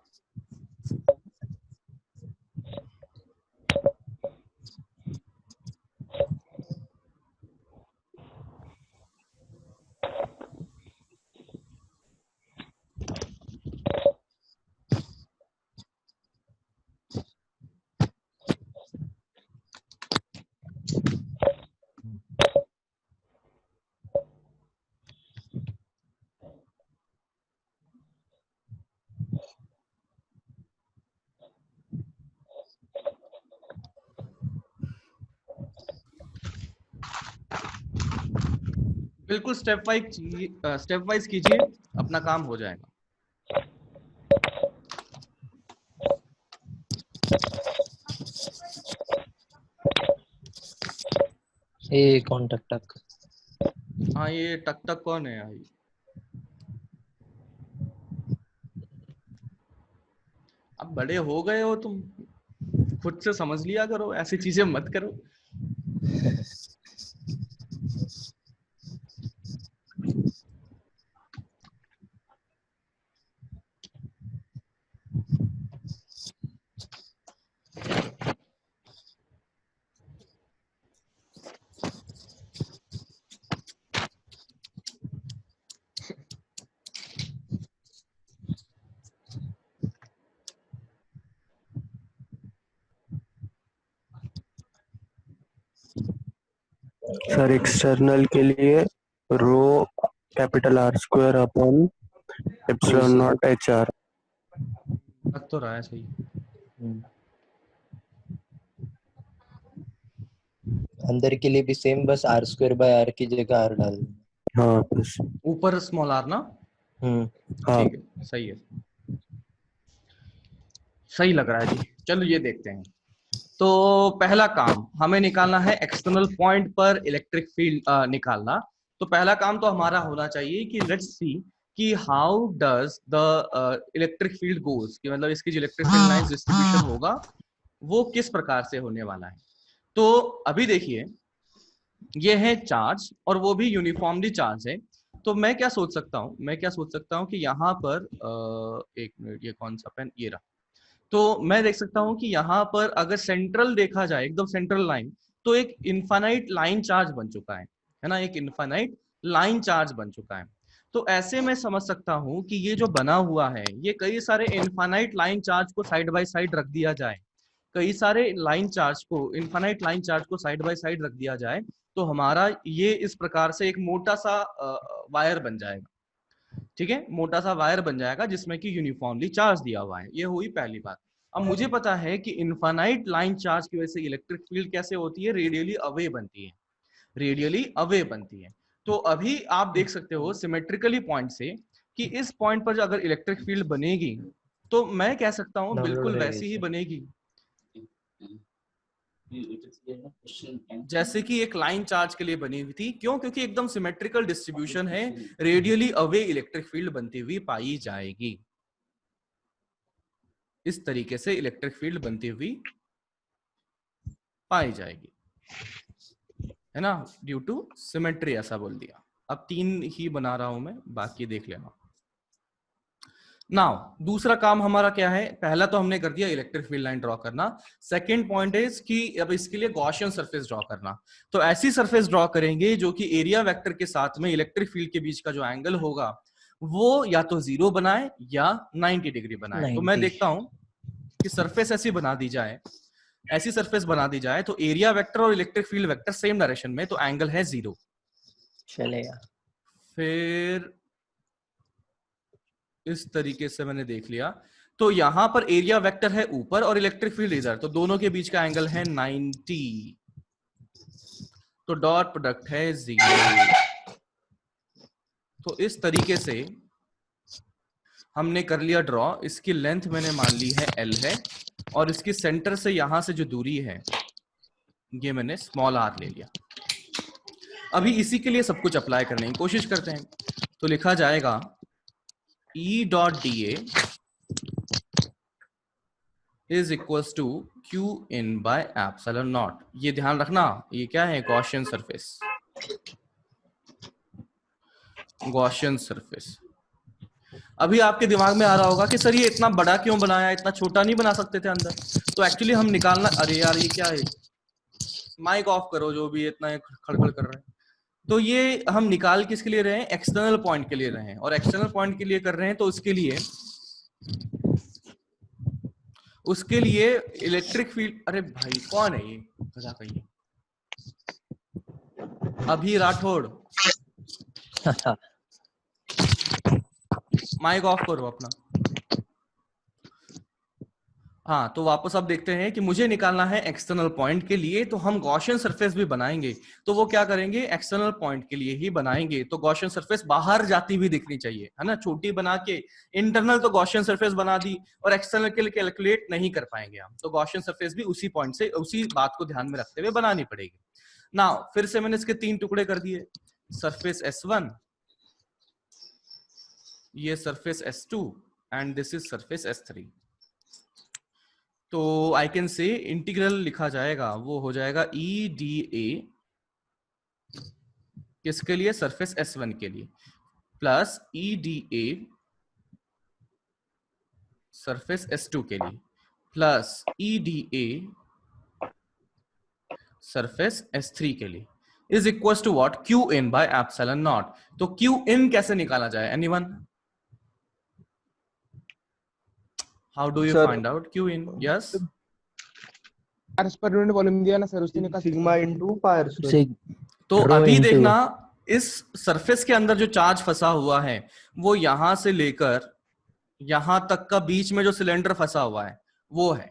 बिल्कुल स्टेप वाइज कीजिए, अपना काम हो जाएगा। ये कौन टक टक? हाँ, ये टक टक कौन है भाई? अब बड़े हो गए हो तुम, खुद से समझ लिया करो, ऐसी चीजें मत करो। सर एक्सटर्नल के लिए rho capital R square upon epsilon naught H R. लग तो रहा है सही। अंदर के लिए भी सेम, बस आर स्क्वायर बाय आर की जगह आर डाल। हाँ बस। ऊपर स्मॉल आर ना? हाँ ठीक है, सही है, सही लग रहा है जी। चलो ये देखते हैं। तो पहला काम हमें निकालना है एक्सटर्नल पॉइंट पर इलेक्ट्रिक फील्ड निकालना। तो पहला काम तो हमारा होना चाहिए कि लेट्स सी कि how does the electric field goes, कि मतलब इसकी जो इलेक्ट्रिक फील्ड लाइंस डिस्ट्रीब्यूशन होगा वो किस प्रकार से होने वाला है। तो अभी देखिए ये है चार्ज और वो भी यूनिफॉर्मली चार्ज है। तो मैं क्या सोच सकता हूँ कि यहाँ पर एक मिनट, ये कौन सा पेन, ये रहा। तो मैं देख सकता हूँ कि यहाँ पर अगर सेंट्रल देखा जाए, एकदम सेंट्रल लाइन, तो एक इनफाइनाइट लाइन चार्ज बन चुका है ना, एक इनफाइनाइट लाइन चार्ज बन चुका है। तो ऐसे में समझ सकता हूँ कि ये जो बना हुआ है, ये कई सारे इनफाइनाइट लाइन चार्ज को साइड बाय साइड रख दिया जाए, कई सारे लाइन चार्ज को, इनफाइनाइट लाइन चार्ज को साइड बाय साइड रख दिया जाए, तो हमारा ये इस प्रकार से एक मोटा सा वायर बन जाएगा। ठीक है, मोटा सा वायर बन जाएगा जिसमें कि यूनिफॉर्मली चार्ज दिया हुआ है। ये हुई पहली बात। अब मुझे पता है कि इनफाइनाइट लाइन चार्ज की वजह से इलेक्ट्रिक फील्ड कैसे होती है, रेडियली अवे बनती है, रेडियली अवे बनती है। तो अभी आप देख सकते हो सिमेट्रिकली पॉइंट से कि इस पॉइंट पर अगर इलेक्ट्रिक फील्ड बनेगी तो मैं कह सकता हूं बिल्कुल वैसी ही बनेगी जैसे कि एक लाइन चार्ज के लिए बनी हुई थी। क्यों? क्योंकि एकदम सिमेट्रिकल डिस्ट्रीब्यूशन है, रेडियली अवे इलेक्ट्रिक फील्ड बनती हुई पाई जाएगी। इस तरीके से इलेक्ट्रिक फील्ड बनती हुई पाई जाएगी, है ना, ड्यू टू सिमेट्री, ऐसा बोल दिया। अब 3 ही बना रहा हूं मैं, बाकी देख लेना। नाउ दूसरा काम हमारा क्या है, पहला तो हमने कर दिया इलेक्ट्रिक फील्ड लाइन ड्रॉ करना। सेकंड पॉइंट इज कि अब इसके लिए गॉसियन सरफेस ड्रॉ करना। तो ऐसी सरफेस ड्रॉ करेंगे जो कि एरिया वेक्टर के साथ में इलेक्ट्रिक फील्ड के बीच का जो एंगल होगा वो या तो 0 बनाए या 90 डिग्री बनाए। तो मैं देखता हूं कि सरफेस ऐसी बना दी जाए, ऐसी सरफेस बना दी जाए तो एरिया वेक्टर और electric field vector same direction में, तो एंगल है 0 चलेगा। फिर इस तरीके से मैंने देख लिया। तो यहां पर एरिया वेक्टर है ऊपर और इलेक्ट्रिक फील्ड इधर, तो दोनों के बीच का एंगल है 90, तो डॉट प्रोडक्ट है 0। तो इस तरीके से हमने कर लिया ड्रॉ। इसकी लेंथ मैंने मान ली है L है और इसकी सेंटर से यहां से जो दूरी है ये मैंने स्मॉल r ले लिया। अभी इसी के लिए सब कुछ अप्लाई करने की कोशिश करते हैं। तो लिखा जाएगा E dot dA is equals to Q in by epsilon naught. ये ध्यान रखना, ये क्या है, गॉसियन सरफेस, गॉसियन सरफेस। अभी आपके दिमाग में आ रहा होगा कि सर ये इतना बड़ा क्यों बनाया, इतना छोटा नहीं बना सकते थे अंदर। तो एक्चुअली हम निकालना, अरे यार ये क्या है, माइक ऑफ करो जो भी इतना खड़खड़ कर रहे हैं। तो ये हम निकाल किसके लिए रहे हैं, एक्सटर्नल पॉइंट के लिए रहे हैं, और एक्सटर्नल पॉइंट के लिए कर रहे हैं तो उसके लिए इलेक्ट्रिक फील्ड, अरे भाई कौन है ये बता कहिए, अभी राठौड़, माइक ऑफ करो अपना। हाँ, तो वापस अब देखते हैं कि मुझे निकालना है एक्सटर्नल पॉइंट के लिए, तो हम गॉसियन सरफेस भी बनाएंगे। तो वो क्या करेंगे, एक्सटर्नल पॉइंट के लिए ही बनाएंगे। तो गॉसियन सरफेस बाहर जाती हुई दिखनी चाहिए, है ना, छोटी बना के। इंटरनल तो गॉसियन सरफेस बना दी और एक्सटर्नल के लिए कैलकुलेट नहीं कर पाएंगे हम, तो गॉसियन सरफेस भी उसी पॉइंट से, उसी बात को ध्यान में रखते हुए बनानी पड़ेगी। नाउ फिर से मैंने इसके 3 टुकड़े कर दिए, सरफेस S1, ये surface S2 and this is surface S3। तो आई कैन से इंटीग्रल लिखा जाएगा, वो हो जाएगा EdA किसके लिए, सरफेस S1 के लिए, प्लस EdA सरफेस S2 के लिए, प्लस EdA सरफेस S3 के लिए, is equal to what, Qin by epsilon naught. तो Qin कैसे निकाला जाए, anyone? How do you find out Qin? Yes. Charge per unit volume दिया ना सर, उसने निकाल सिग्मा इनटू पाई स्क्वायर। तो अभी देखना इस सरफेस के अंदर जो चार्ज फंसा हुआ है वो यहां से लेकर यहां तक का बीच में जो सिलेंडर फंसा हुआ है वो है,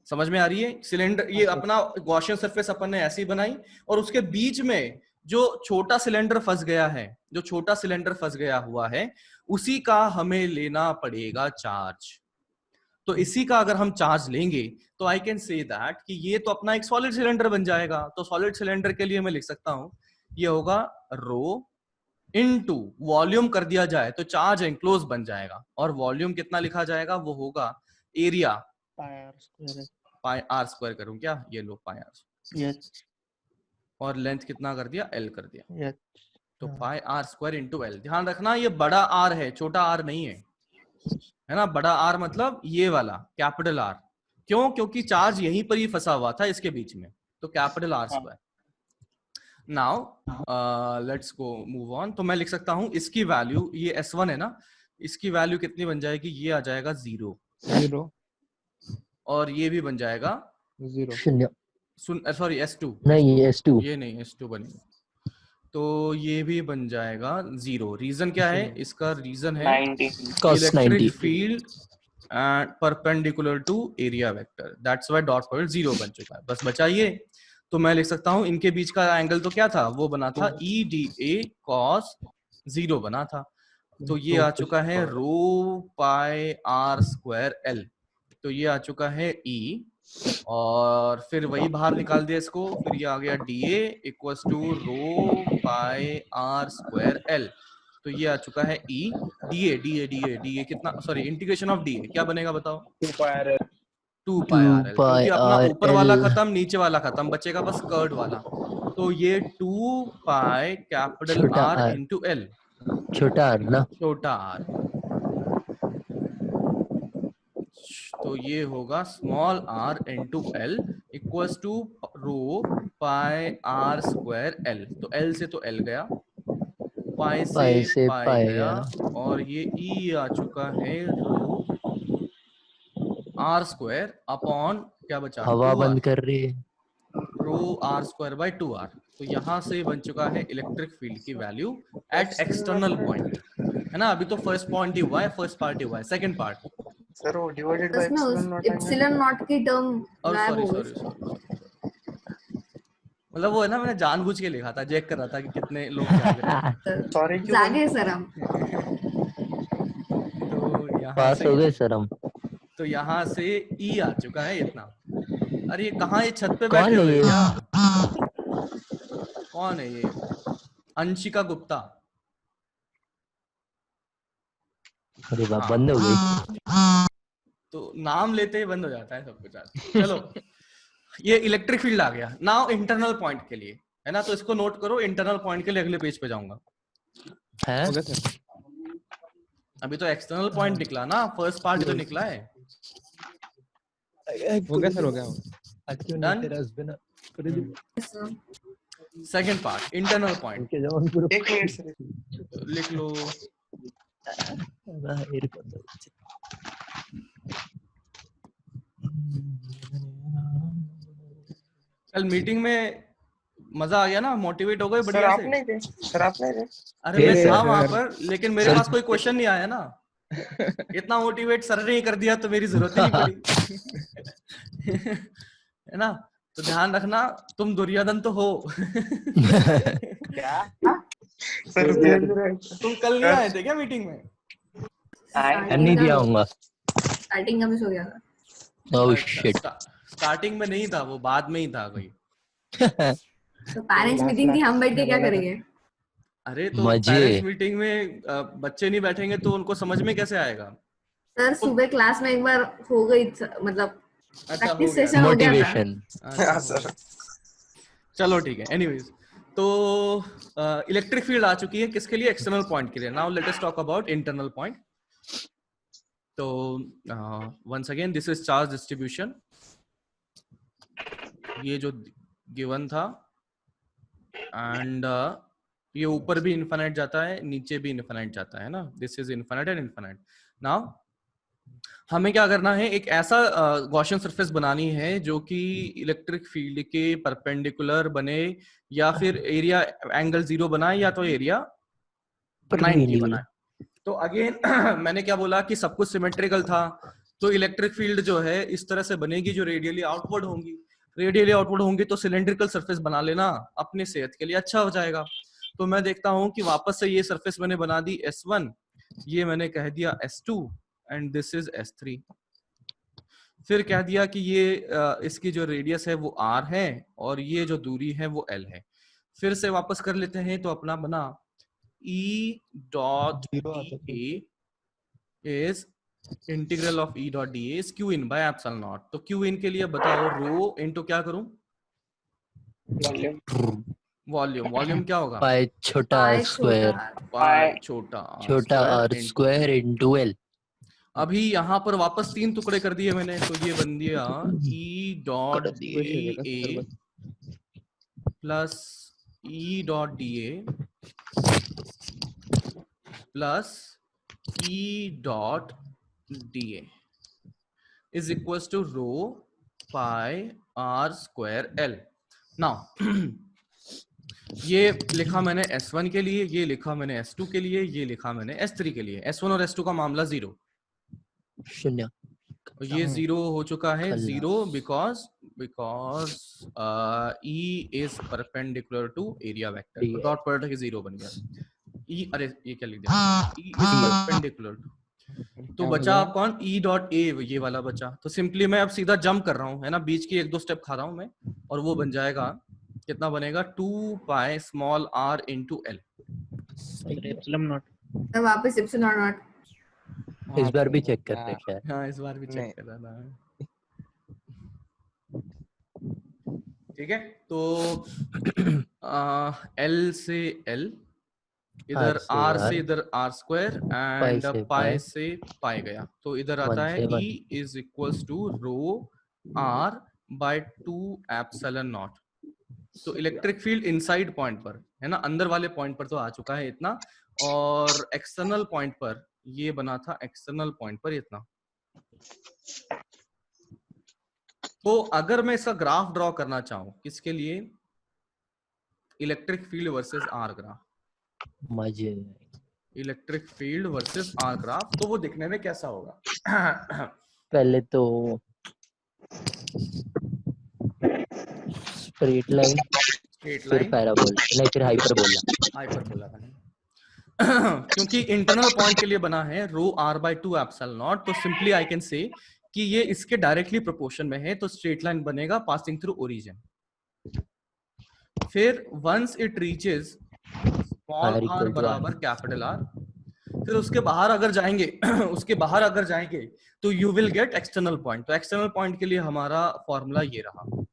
समझ में आ रही है? सिलेंडर, ये अपना गॉसियन सरफेस अपन ने ऐसी बनाई और उसके बीच में जो छोटा सिलेंडर फंस गया है, जो छोटा सिलेंडर फंस गया हुआ है, उसी का हमें लेना पड़ेगा चार्ज। तो इसी का अगर हम चार्ज लेंगे तो आई कैन से दैट कि ये तो अपना एक सॉलिड सिलेंडर बन जाएगा। तो सॉलिड सिलेंडर के लिए मैं लिख सकता हूं ये होगा रो इनटू वॉल्यूम कर दिया जाए तो चार्ज एनक्लोज बन जाएगा, और वॉल्यूम कितना लिखा जाएगा, वो होगा एरिया पाई आर स्क्वायर करूं क्या, ये लो पाई आर, और लेंथ कितना कर दिया, एल कर दिया, तो पाई आर स्क्वायर इंटू एल। ध्यान रखना ये बड़ा आर है, छोटा आर नहीं है ना, बड़ा आर मतलब ये वाला कैपिटल आर। क्यों? क्योंकि चार्ज यहीं पर ही फंसा हुआ था इसके बीच में, तो capital R square. Now let's go move on. तो मैं लिख सकता हूं इसकी वैल्यू, ये S1 है ना, इसकी वैल्यू कितनी बन जाएगी, ये आ जाएगा 0, 0 और ये भी बन जाएगा 0 शून्य सॉरी S2 नहीं, S2 ये नहीं, S2 बनेगा, तो ये भी बन जाएगा 0। रीजन क्या है इसका? रीजन है 90 cos 90 electric field and perpendicular to area vector, that's why dot product 0 बन चुका है। बस बचा ये, तो मैं लिख सकता हूं इनके बीच का एंगल तो क्या था, वो बना था EDA cos 0 बना था, तो ये आ चुका है रो पाई आर स्क्वायर एल, तो ये आ चुका है E, और फिर वही बाहर निकाल दिया इसको, फिर ये आ गया DA equals to rho pi R square L, तो ये आ चुका है E DA कितना, सॉरी इंटीग्रेशन ऑफ DA क्या बनेगा बताओ, 2 पाई आर एल, क्योंकि अपना ऊपर वाला खत्म, नीचे वाला खत्म, बचेगा बस कर्ड वाला, तो ये 2 पाई कैपिटल छोटा R R, इंटू एल, छोटा R ना, छोटा r, तो ये होगा small r into L equals to rho pi R square L, तो l से तो l गया, पाई से पाई गया, और ये E आ चुका है रो आर स्क्वायर अपॉन क्या बचा, हवा बंद कर रही है, रो आर स्क्वायर बाई 2r, तो यहां से बन चुका है इलेक्ट्रिक फील्ड की वैल्यू एट एक्सटर्नल पॉइंट, है ना। अभी तो फर्स्ट पॉइंट ही हुआ है, फर्स्ट पार्ट ही हुआ है, सेकंड पार्ट, सर वो डिवाइडेड बाय उसमें एप्सिलॉन नॉट की टर्म और गायब हो सॉरी गई। मतलब वो है ना, मैंने जानबूझ के लिखा था, चेक कर रहा था कि कितने लोग जाग रहे हैं। सॉरी क्यों जागे सर हम। तो यहाँ पास से, हो गए सर हम। तो यहाँ से E आ चुका है इतना। अरे ये कहाँ, ये छत पे कौन बैठे है हुए ये? क्या? कौन है ये? अंशिका गुप्ता। अरे बाप, हाँ। बंद हो गई। तो नाम लेते ही बंद हो जाता है सब कुछ। चलो ये इलेक्ट्रिक फील्ड आ गया। नाउ इंटरनल पॉइंट के लिए, है ना, तो इसको नोट करो, इंटरनल पॉइंट के लिए अगले पेज पे जाऊंगा। है हो गया सर। अभी तो एक्सटर्नल पॉइंट निकला ना, फर्स्ट पार्ट तो निकला है। हो गया सर, हो गया। Done. Second part internal point, एक मिनट सर। लिख लो। कल मीटिंग में मजा आ गया ना, मोटिवेट हो गए सर बढ़िया आप से। नहीं थे, सर आप नहीं थे। अरे मैं थे था सर। वहां पर, लेकिन मेरे पास कोई क्वेश्चन नहीं आया ना। इतना मोटिवेट सर ने ही कर दिया तो मेरी जरूरत ही नहीं पड़ी। है ना, तो ध्यान रखना, तुम दुर्योधन तो हो। क्या सर? तुम कल नहीं आए थे क्या मीटिंग में? नहीं दिया होगा। स्टार्टिंग का मिस हो गया था। ओह अच्छा, शिट। स्टार्टिंग में नहीं था, वो बाद में ही था कोई। तो पेरेंट्स मीटिंग थी, हम बैठ के क्या करेंगे? अरे तो मजे। पेरेंट्स मीटिंग में बच्चे नहीं बैठेंगे तो उनको समझ में कैसे आएगा? सर सुबह क्लास में एक बार हो गई, मतलब अच्छा, हो प्रैक्टिस गया। सेशन हो गया था। मोटिवेशन। अच्छा, हाँ, सर। चलो ठीक है। एनीवेज, तो इलेक्ट्रिक फील्ड आ चुकी है किसके लिए? एक्सटर्नल पॉइंट के लिए। Now let us talk about internal point. तो once again this is charge distribution. ये जो गिवन था, एंड ये ऊपर भी इनफाइनाइट जाता है, नीचे भी इनफाइनाइट जाता है ना। This is infinite and infinite. Now हमें क्या करना है, एक ऐसा गॉसियन सरफेस बनानी है जो कि इलेक्ट्रिक फील्ड के परपेंडिकुलर बने, या फिर एरिया एंगल 0 बनाए, या तो एरिया 90 बनाए। तो अगेन मैंने क्या बोला कि सब कुछ सिमेट्रिकल था, तो इलेक्ट्रिक फील्ड जो है इस तरह से बनेगी जो रेडियली आउटवर्ड होंगी। रेडियली आउटवर्ड होंगी तो सिलेंड्रिकल सरफेस बना लेना, अपने सेहत के लिए अच्छा हो जाएगा। तो मैं देखता हूं कि वापस से ये सरफेस मैंने बना दी S1, ये मैंने कह दिया S2, and this is S3। फिर कह दिया कि ये इसकी जो रेडियस है वो R है, और ये जो दूरी है वो L है। फिर से वापस कर लेते हैं, तो अपना बना E dot dA is integral of E dot dA is Q in by epsilon naught. तो Q in के लिए बताओ रो इनटू क्या करूं? वॉल्यूम वॉल्यूम क्या होगा? पाई छोटा पाई आर स्क्वायर पाई छोटा आर स्क्वायर इनटू एल। अभी यहाँ पर वापस 3 टुकड़े कर दिए मैंने, तो ये बन दिया E dot dA plus E dot dA plus E dot dA is equals to rho pi r square L. Now ये लिखा मैंने S1 के लिए, ये लिखा मैंने S2 के लिए, ये लिखा मैंने S3 के लिए। S1 और S2 का मामला 0, शून्य। ये 0 हो चुका है, खल्लास। 0 because E is perpendicular to area vector, तो डॉट प्रोडक्ट 0 बन गया। E, अरे ये क्या लिख दिया? E is perpendicular to, तो बचा आप कौन? E डॉट A, ये वाला बचा। तो सिंपली मैं अब सीधा जंप कर रहा हूँ, है ना, बीच की 1-2 स्टेप खा रहा हूँ मैं, और वो बन जाएगा, कितना बनेगा? 2 pi small r into L। तो वापस एप्सिलॉन नॉट। इस बार भी चेक करते हैं शायद। हाँ, इस बार भी चेक कर रहा था। ठीक है, तो L से L, इधर R से R R, से इधर R स्क्वायर एंड से पाई pi, से पाई गया, तो इधर आता 1 है से 1। E is equals to rho R by 2 epsilon naught. तो इलेक्ट्रिक फील्ड इनसाइड पॉइंट पर, है ना, अंदर वाले पॉइंट पर तो आ चुका है इतना, और एक्सटर्नल पॉइंट पर ये बना था, एक्सटर्नल पॉइंट पर इतना। तो अगर मैं इसका ग्राफ ड्रॉ करना चाहूं, किसके लिए? Electric field versus R graph, मजे। Electric field versus R graph, तो वो दिखने में कैसा होगा? पहले तो स्ट्रेट लाइन, स्ट्रेट फिर लाइन, पैराबोला, नहीं फिर हाइपरबोला। हाइपरबोला बने। क्योंकि इंटरनल पॉइंट के लिए बना है rho r by 2 epsilon naught, तो सिंपली आई कैन से कि ये इसके डायरेक्टली प्रोपोर्शन में है, तो स्ट्रेट लाइन बनेगा पासिंग थ्रू ओरिजिन। फिर once it reaches small r बराबर कैपिटल R, फिर उसके बाहर अगर जाएंगे उसके बाहर अगर जाएंगे तो you will get external point. तो एक्सटर्नल पॉइंट के लिए हमारा फॉर्मूला ये रहा।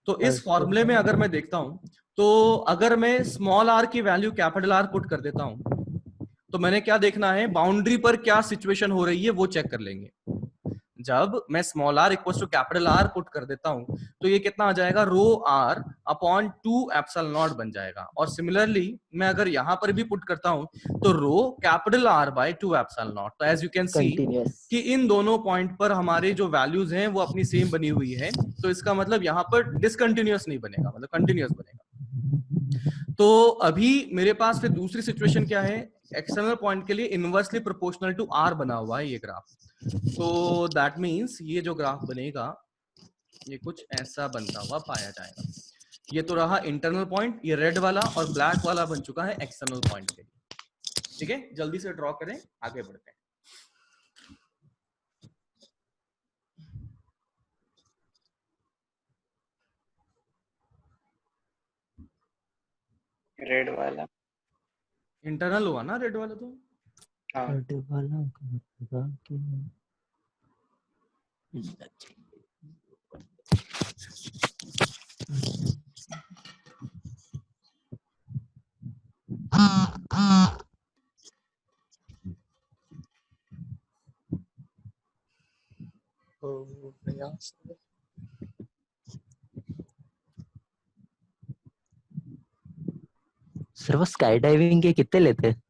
तो इस फॉर्मूले में अगर मैं देखता हूं, तो अगर मैं स्मॉल r की वैल्यू कैपिटल R पुट कर देता हूं, तो मैंने क्या देखना है? बाउंड्री पर क्या सिचुएशन हो रही है वो चेक कर लेंगे। जब मैं small r equal to capital R put कर देता हूं, तो ये कितना आ जाएगा? Rho r upon 2 epsilon naught बन जाएगा। और सिमिलरली मैं अगर यहां पर भी पुट करता हूं, तो rho capital R by 2 epsilon naught. तो एज यू कैन सी कि इन दोनों पॉइंट पर हमारे जो वैल्यूज हैं वो अपनी सेम बनी हुई है, तो इसका मतलब यहाँ पर डिसकंटिन्यूअस नहीं बनेगा, मतलब कंटिन्यूअस बनेगा। तो अभी मेरे पास फिर दूसरी सिचुएशन क्या है? एक्सटर्नल पॉइंट के लिए इनवर्सली प्रोपोर्शनल टू R बना हुआ है ये ग्राफ। तो दैट मीन्स ये जो ग्राफ बनेगा ये कुछ ऐसा बनता हुआ पाया जाएगा। ये तो रहा इंटरनल पॉइंट, ये रेड वाला, और ब्लैक वाला बन चुका है एक्सटर्नल पॉइंट के लिए। ठीक है, जल्दी से ड्रॉ करें, आगे बढ़ते हैं। रेड वाला इंटरनल हुआ ना रेड वाला? तो हाँ सर वो स्काई डाइविंग के कितने लेते हैं?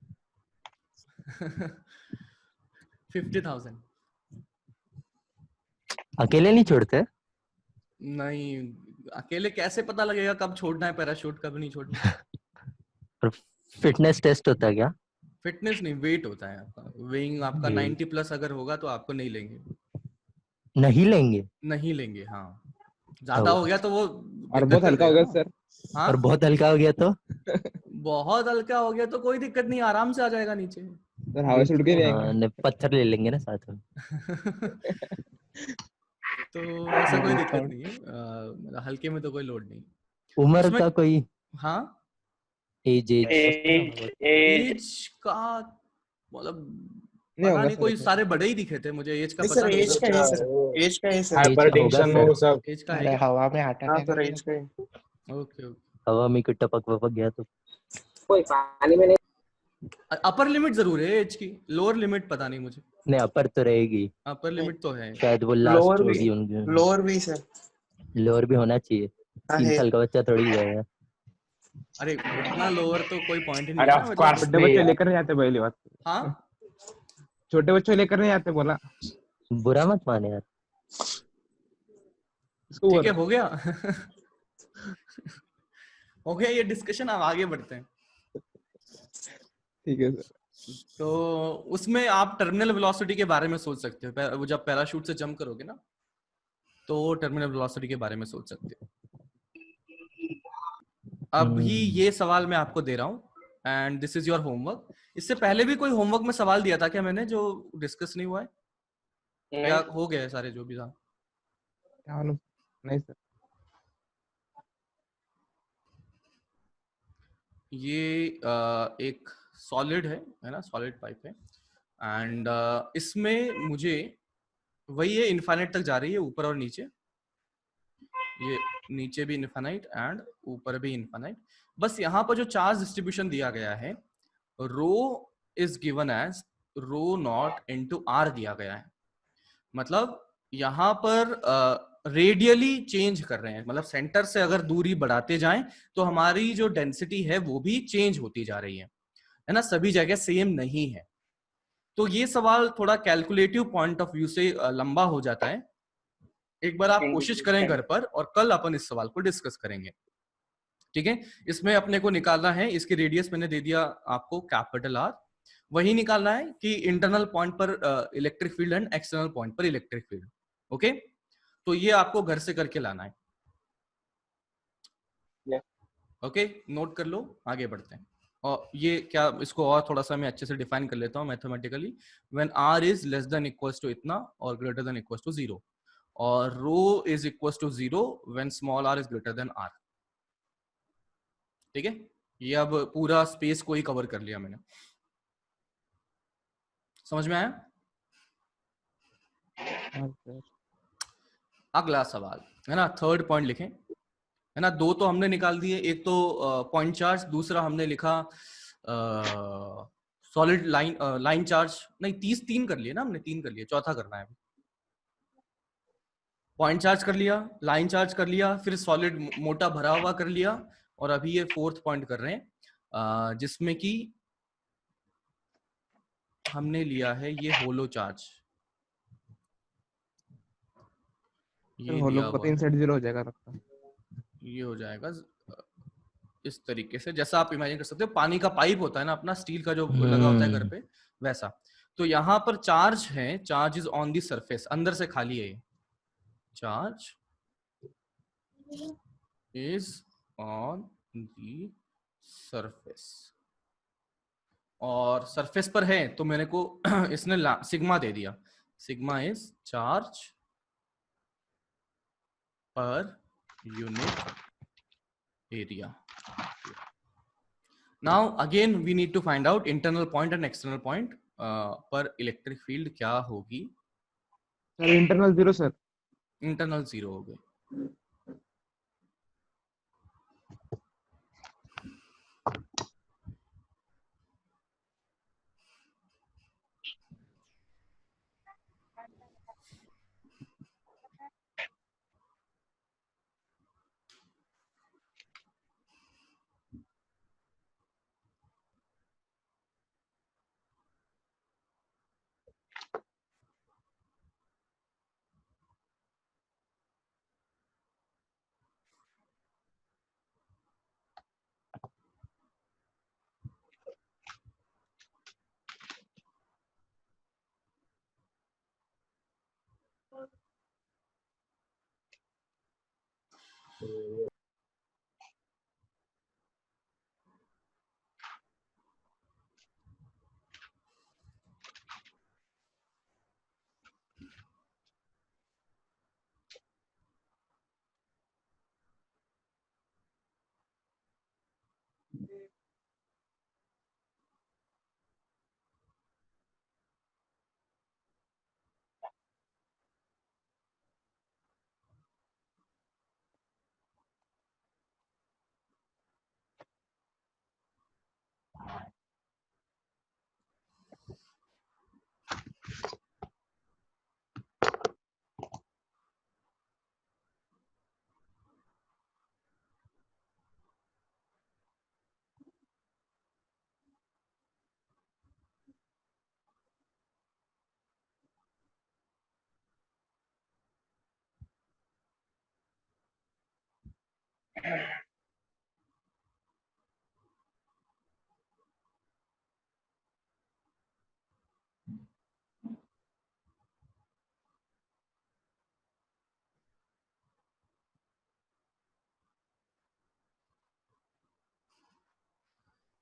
50,000। अकेले नहीं छोड़ते? नहीं, अकेले कैसे पता लगेगा कब छोड़ना है पैराशूट, कब नहीं छोड़ना? और फिटनेस टेस्ट होता है क्या? फिटनेस नहीं, वेट होता है आपका। वेइंग आपका 90 प्लस अगर होगा तो आपको नहीं लेंगे। नहीं लेंगे? नहीं लेंगे, हाँ। ज्यादा हो गया तो वो और बहुत हल्का हो गया सर। हाँ, और बहुत हल्का हो गया तो? बहुत हल्का हो गया तो कोई दिक्कत नहीं, आराम से आ जाएगा नीचे। सर हवा से उड़ के भी आएंगे। पत्थर ले लेंगे ना साथ में। तो ऐसा कोई दिक्कत नहीं है, हल्के में तो कोई लोड नहीं उम्र उसमें। का कोई? हाँ, एज एज एज एज का मतलब नहीं पता होगा नहीं, सर कोई तो। सारे बड़े ही दिखे थे मुझे, एज का नहीं पता सर, नहीं एज का था। है सर, एज का है सर। हाइपर हाइपरटेंशन वो सब। एज का है अरे क्या? हवा में हार्ट हाँ अटैक सर, हो एज का है। Okay okay. हवा में कोई टपक वपक गया तो कोई पानी में नहीं। अपर लिमिट जरूर है एज की, लोअर लिमिट पता नहीं मुझे। नहीं, अपर तो रहेगी अपर लिमिट तो है। शायद, वो लोअर लास्ट भी, होगी उनकी। लोअर भी सर। लोअर भी होना चाहिए, हाँ 3 है। साल का बच्चा थोड़ी गया है। अरे इतना लोअर तो कोई पॉइंट ही नहीं अरे है आप ना, मतलब। छोटे बच्चे लेकर नहीं आते, पहली बात। हाँ छोटे बच्चे लेकर नहीं आते बोला, बुरा मत माने यार। इसको ठीक बोल है, रहा हो गया। हो गया ये डिस्कशन, अब आगे बढ़ते हैं। ठीक है सर। तो उसमें आप टर्मिनल वेलोसिटी के बारे में सोच सकते हो, वो जब पैराशूट से जंप करोगे ना, तो टर्मिनल वेलोसिटी के बारे में सोच सकते हो। अभी ये सवाल मैं आपको दे रहा हूँ and this is your homework. इससे पहले भी कोई होमवर्क में सवाल दिया था क्या मैंने, जो डिस्कस नहीं हुआ है, या हो गए सारे जो भी था? क्या मालूम, नहीं सर। ये एक सॉलिड है ना, सॉलिड पाइप है एंड इसमें मुझे वही है, इनफाइनाइट तक जा रही है, ऊपर और नीचे, ये नीचे भी इनफाइनाइट एंड ऊपर भी इनफाइनाइट। बस यहाँ पर जो चार्ज डिस्ट्रीब्यूशन दिया गया है, rho is given as rho naught into R दिया गया है। मतलब यहाँ पर रेडियली चेंज कर रहे हैं, मतलब सेंटर से अगर दूरी बढ़ाते जाएं तो हमारी जो डेंसिटी है वो भी चेंज होती जा रही है ना, सभी जगह सेम नहीं है। तो ये सवाल थोड़ा कैलकुलेटिव पॉइंट ऑफ व्यू से लंबा हो जाता है। एक बार आप कोशिश करें घर पर, और कल अपन इस सवाल को डिस्कस करेंगे। ठीक है, इसमें अपने को निकालना है, इसकी रेडियस मैंने दे दिया आपको कैपिटल आर। वही निकालना है कि इंटरनल पॉइंट पर electric field and external point पर इलेक्ट्रिक फील्ड। ओके, तो ये आपको घर से करके लाना है। ओके, नोट कर लो, आगे बढ़ते हैं। और ये क्या, इसको और थोड़ा सा मैं अच्छे से डिफाइन कर लेता हूँ mathematically. When R is less than equals to इतना और ग्रेटर देन इक्वल्स टू 0, और rho is equals to 0 when small R is greater than R. ठीक है, ये अब पूरा स्पेस को ही कवर कर लिया मैंने। समझ में आया? हाँ सर। अगला सवाल है ना, थर्ड पॉइंट लिखें, है ना। दो तो हमने निकाल दिए, एक तो पॉइंट चार्ज, दूसरा हमने लिखा सॉलिड लाइन, लाइन चार्ज नहीं, 3 कर लिए ना हमने, 3 कर लिए, चौथा करना है। पॉइंट चार्ज कर लिया, लाइन चार्ज कर लिया, फिर सॉलिड मोटा भरा हुआ कर लिया, और अभी ये फोर्थ पॉइंट कर रहे हैं जिसमें कि हमने लिया है ये होलो चार्ज, ये होलो दिया को हुआ तो है। इनसाइड 0 हो जाएगा रखता। ये हो जाएगा इस तरीके से, जैसा आप इमेजिन कर सकते हो पानी का पाइप होता है ना अपना, स्टील का जो लगा होता है घर पे, वैसा। तो यहाँ पर चार्ज है, charge is on the surface, अंदर से खाली है, charge is on the surface, और सरफेस पर है तो मेरे को इसने सिग्मा दे दिया, sigma is charge per unit area. Now again we need to find out internal point and external point पर इलेक्ट्रिक फील्ड क्या होगी। Sir internal 0 sir. इंटरनल 0 हो गए।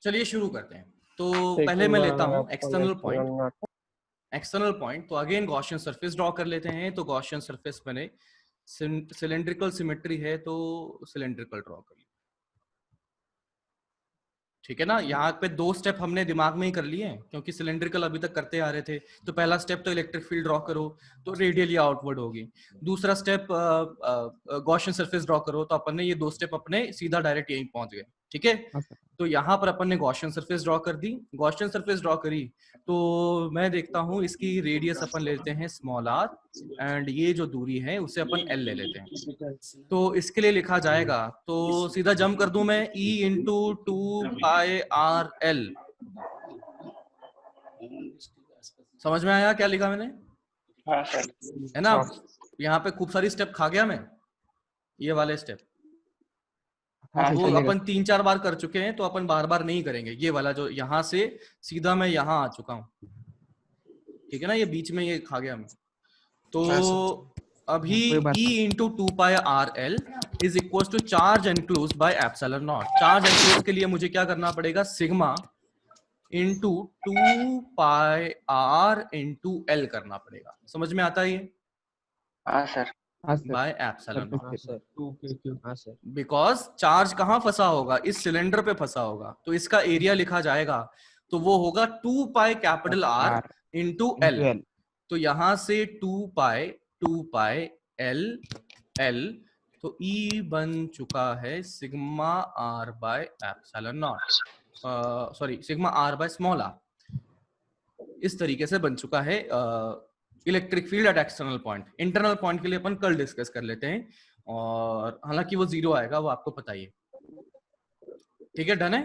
चलिए शुरू करते हैं। तो पहले मैं लेता हूं एक्सटर्नल पॉइंट। एक्सटर्नल पॉइंट तो अगेन गॉसियन सरफेस ड्रॉ कर लेते हैं। तो गॉसियन सरफेस मैंने सिलेंड्रिकल सिमेट्री है तो सिलेंड्रिकल ड्रॉ कर लिया, ठीक है ना। यहाँ पे 2 स्टेप हमने दिमाग में ही कर लिए हैं क्योंकि सिलेंड्रिकल अभी तक करते आ रहे थे। तो पहला स्टेप तो इलेक्ट्रिक फील्ड ड्रॉ करो तो रेडियली आउटवर्ड होगी। दूसरा स्टेप गॉसियन सरफेस ड्रॉ करो, तो अपन ने ये 2 स्टेप अपने सीधा डायरेक्ट यहीं पहुंच गए, ठीक है। हाँ सर। तो यहाँ पर अपन ने गॉसियन सरफेस ड्रॉ कर दी। गॉसियन सरफेस ड्रॉ करी तो मैं देखता हूँ इसकी रेडियस अपन लेते हैं स्मॉल r एंड ये जो दूरी है उसे अपन l ले लेते हैं। तो इसके लिए लिखा जाएगा, तो सीधा जंप कर दूं मैं e इंटू 2πr_l। समझ में आया क्या लिखा मैंने? हाँ सर। है ना। यहाँ पे खूब सारी स्टेप खा गया मैं, ये वाले स्टेप हाँ सर, वो चलेगा। अपन 3-4 बार कर चुके हैं तो अपन बार बार नहीं करेंगे। ये वाला जो यहाँ से सीधा मैं यहाँ आ चुका हूँ, ठीक है ना। ये बीच में ये खा गया मैं। तो अभी कोई बात E into 2πrl is equal to charge enclose by epsilon naught. Charge enclose के लिए मुझे क्या करना पड़ेगा, sigma into 2πr into l करना पड़ेगा। समझ में आता है ये? हाँ सर। हाँ सर। Bye epsilon not. हाँ सर, हाँ सर। बिकॉज चार्ज कहाँ फंसा होगा, इस सिलेंडर पे फंसा होगा। तो इसका एरिया लिखा जाएगा तो वो होगा 2πr इंटू l। तो यहां से 2π तो E बन चुका है sigma r bye epsilon not, sorry sigma r by small r। इस तरीके से बन चुका है electric field at external point. Internal point के लिए अपन कल डिस्कस कर लेते हैं, और हालांकि वो 0 आएगा, वो आपको पता ही है, ठीक है। डन है।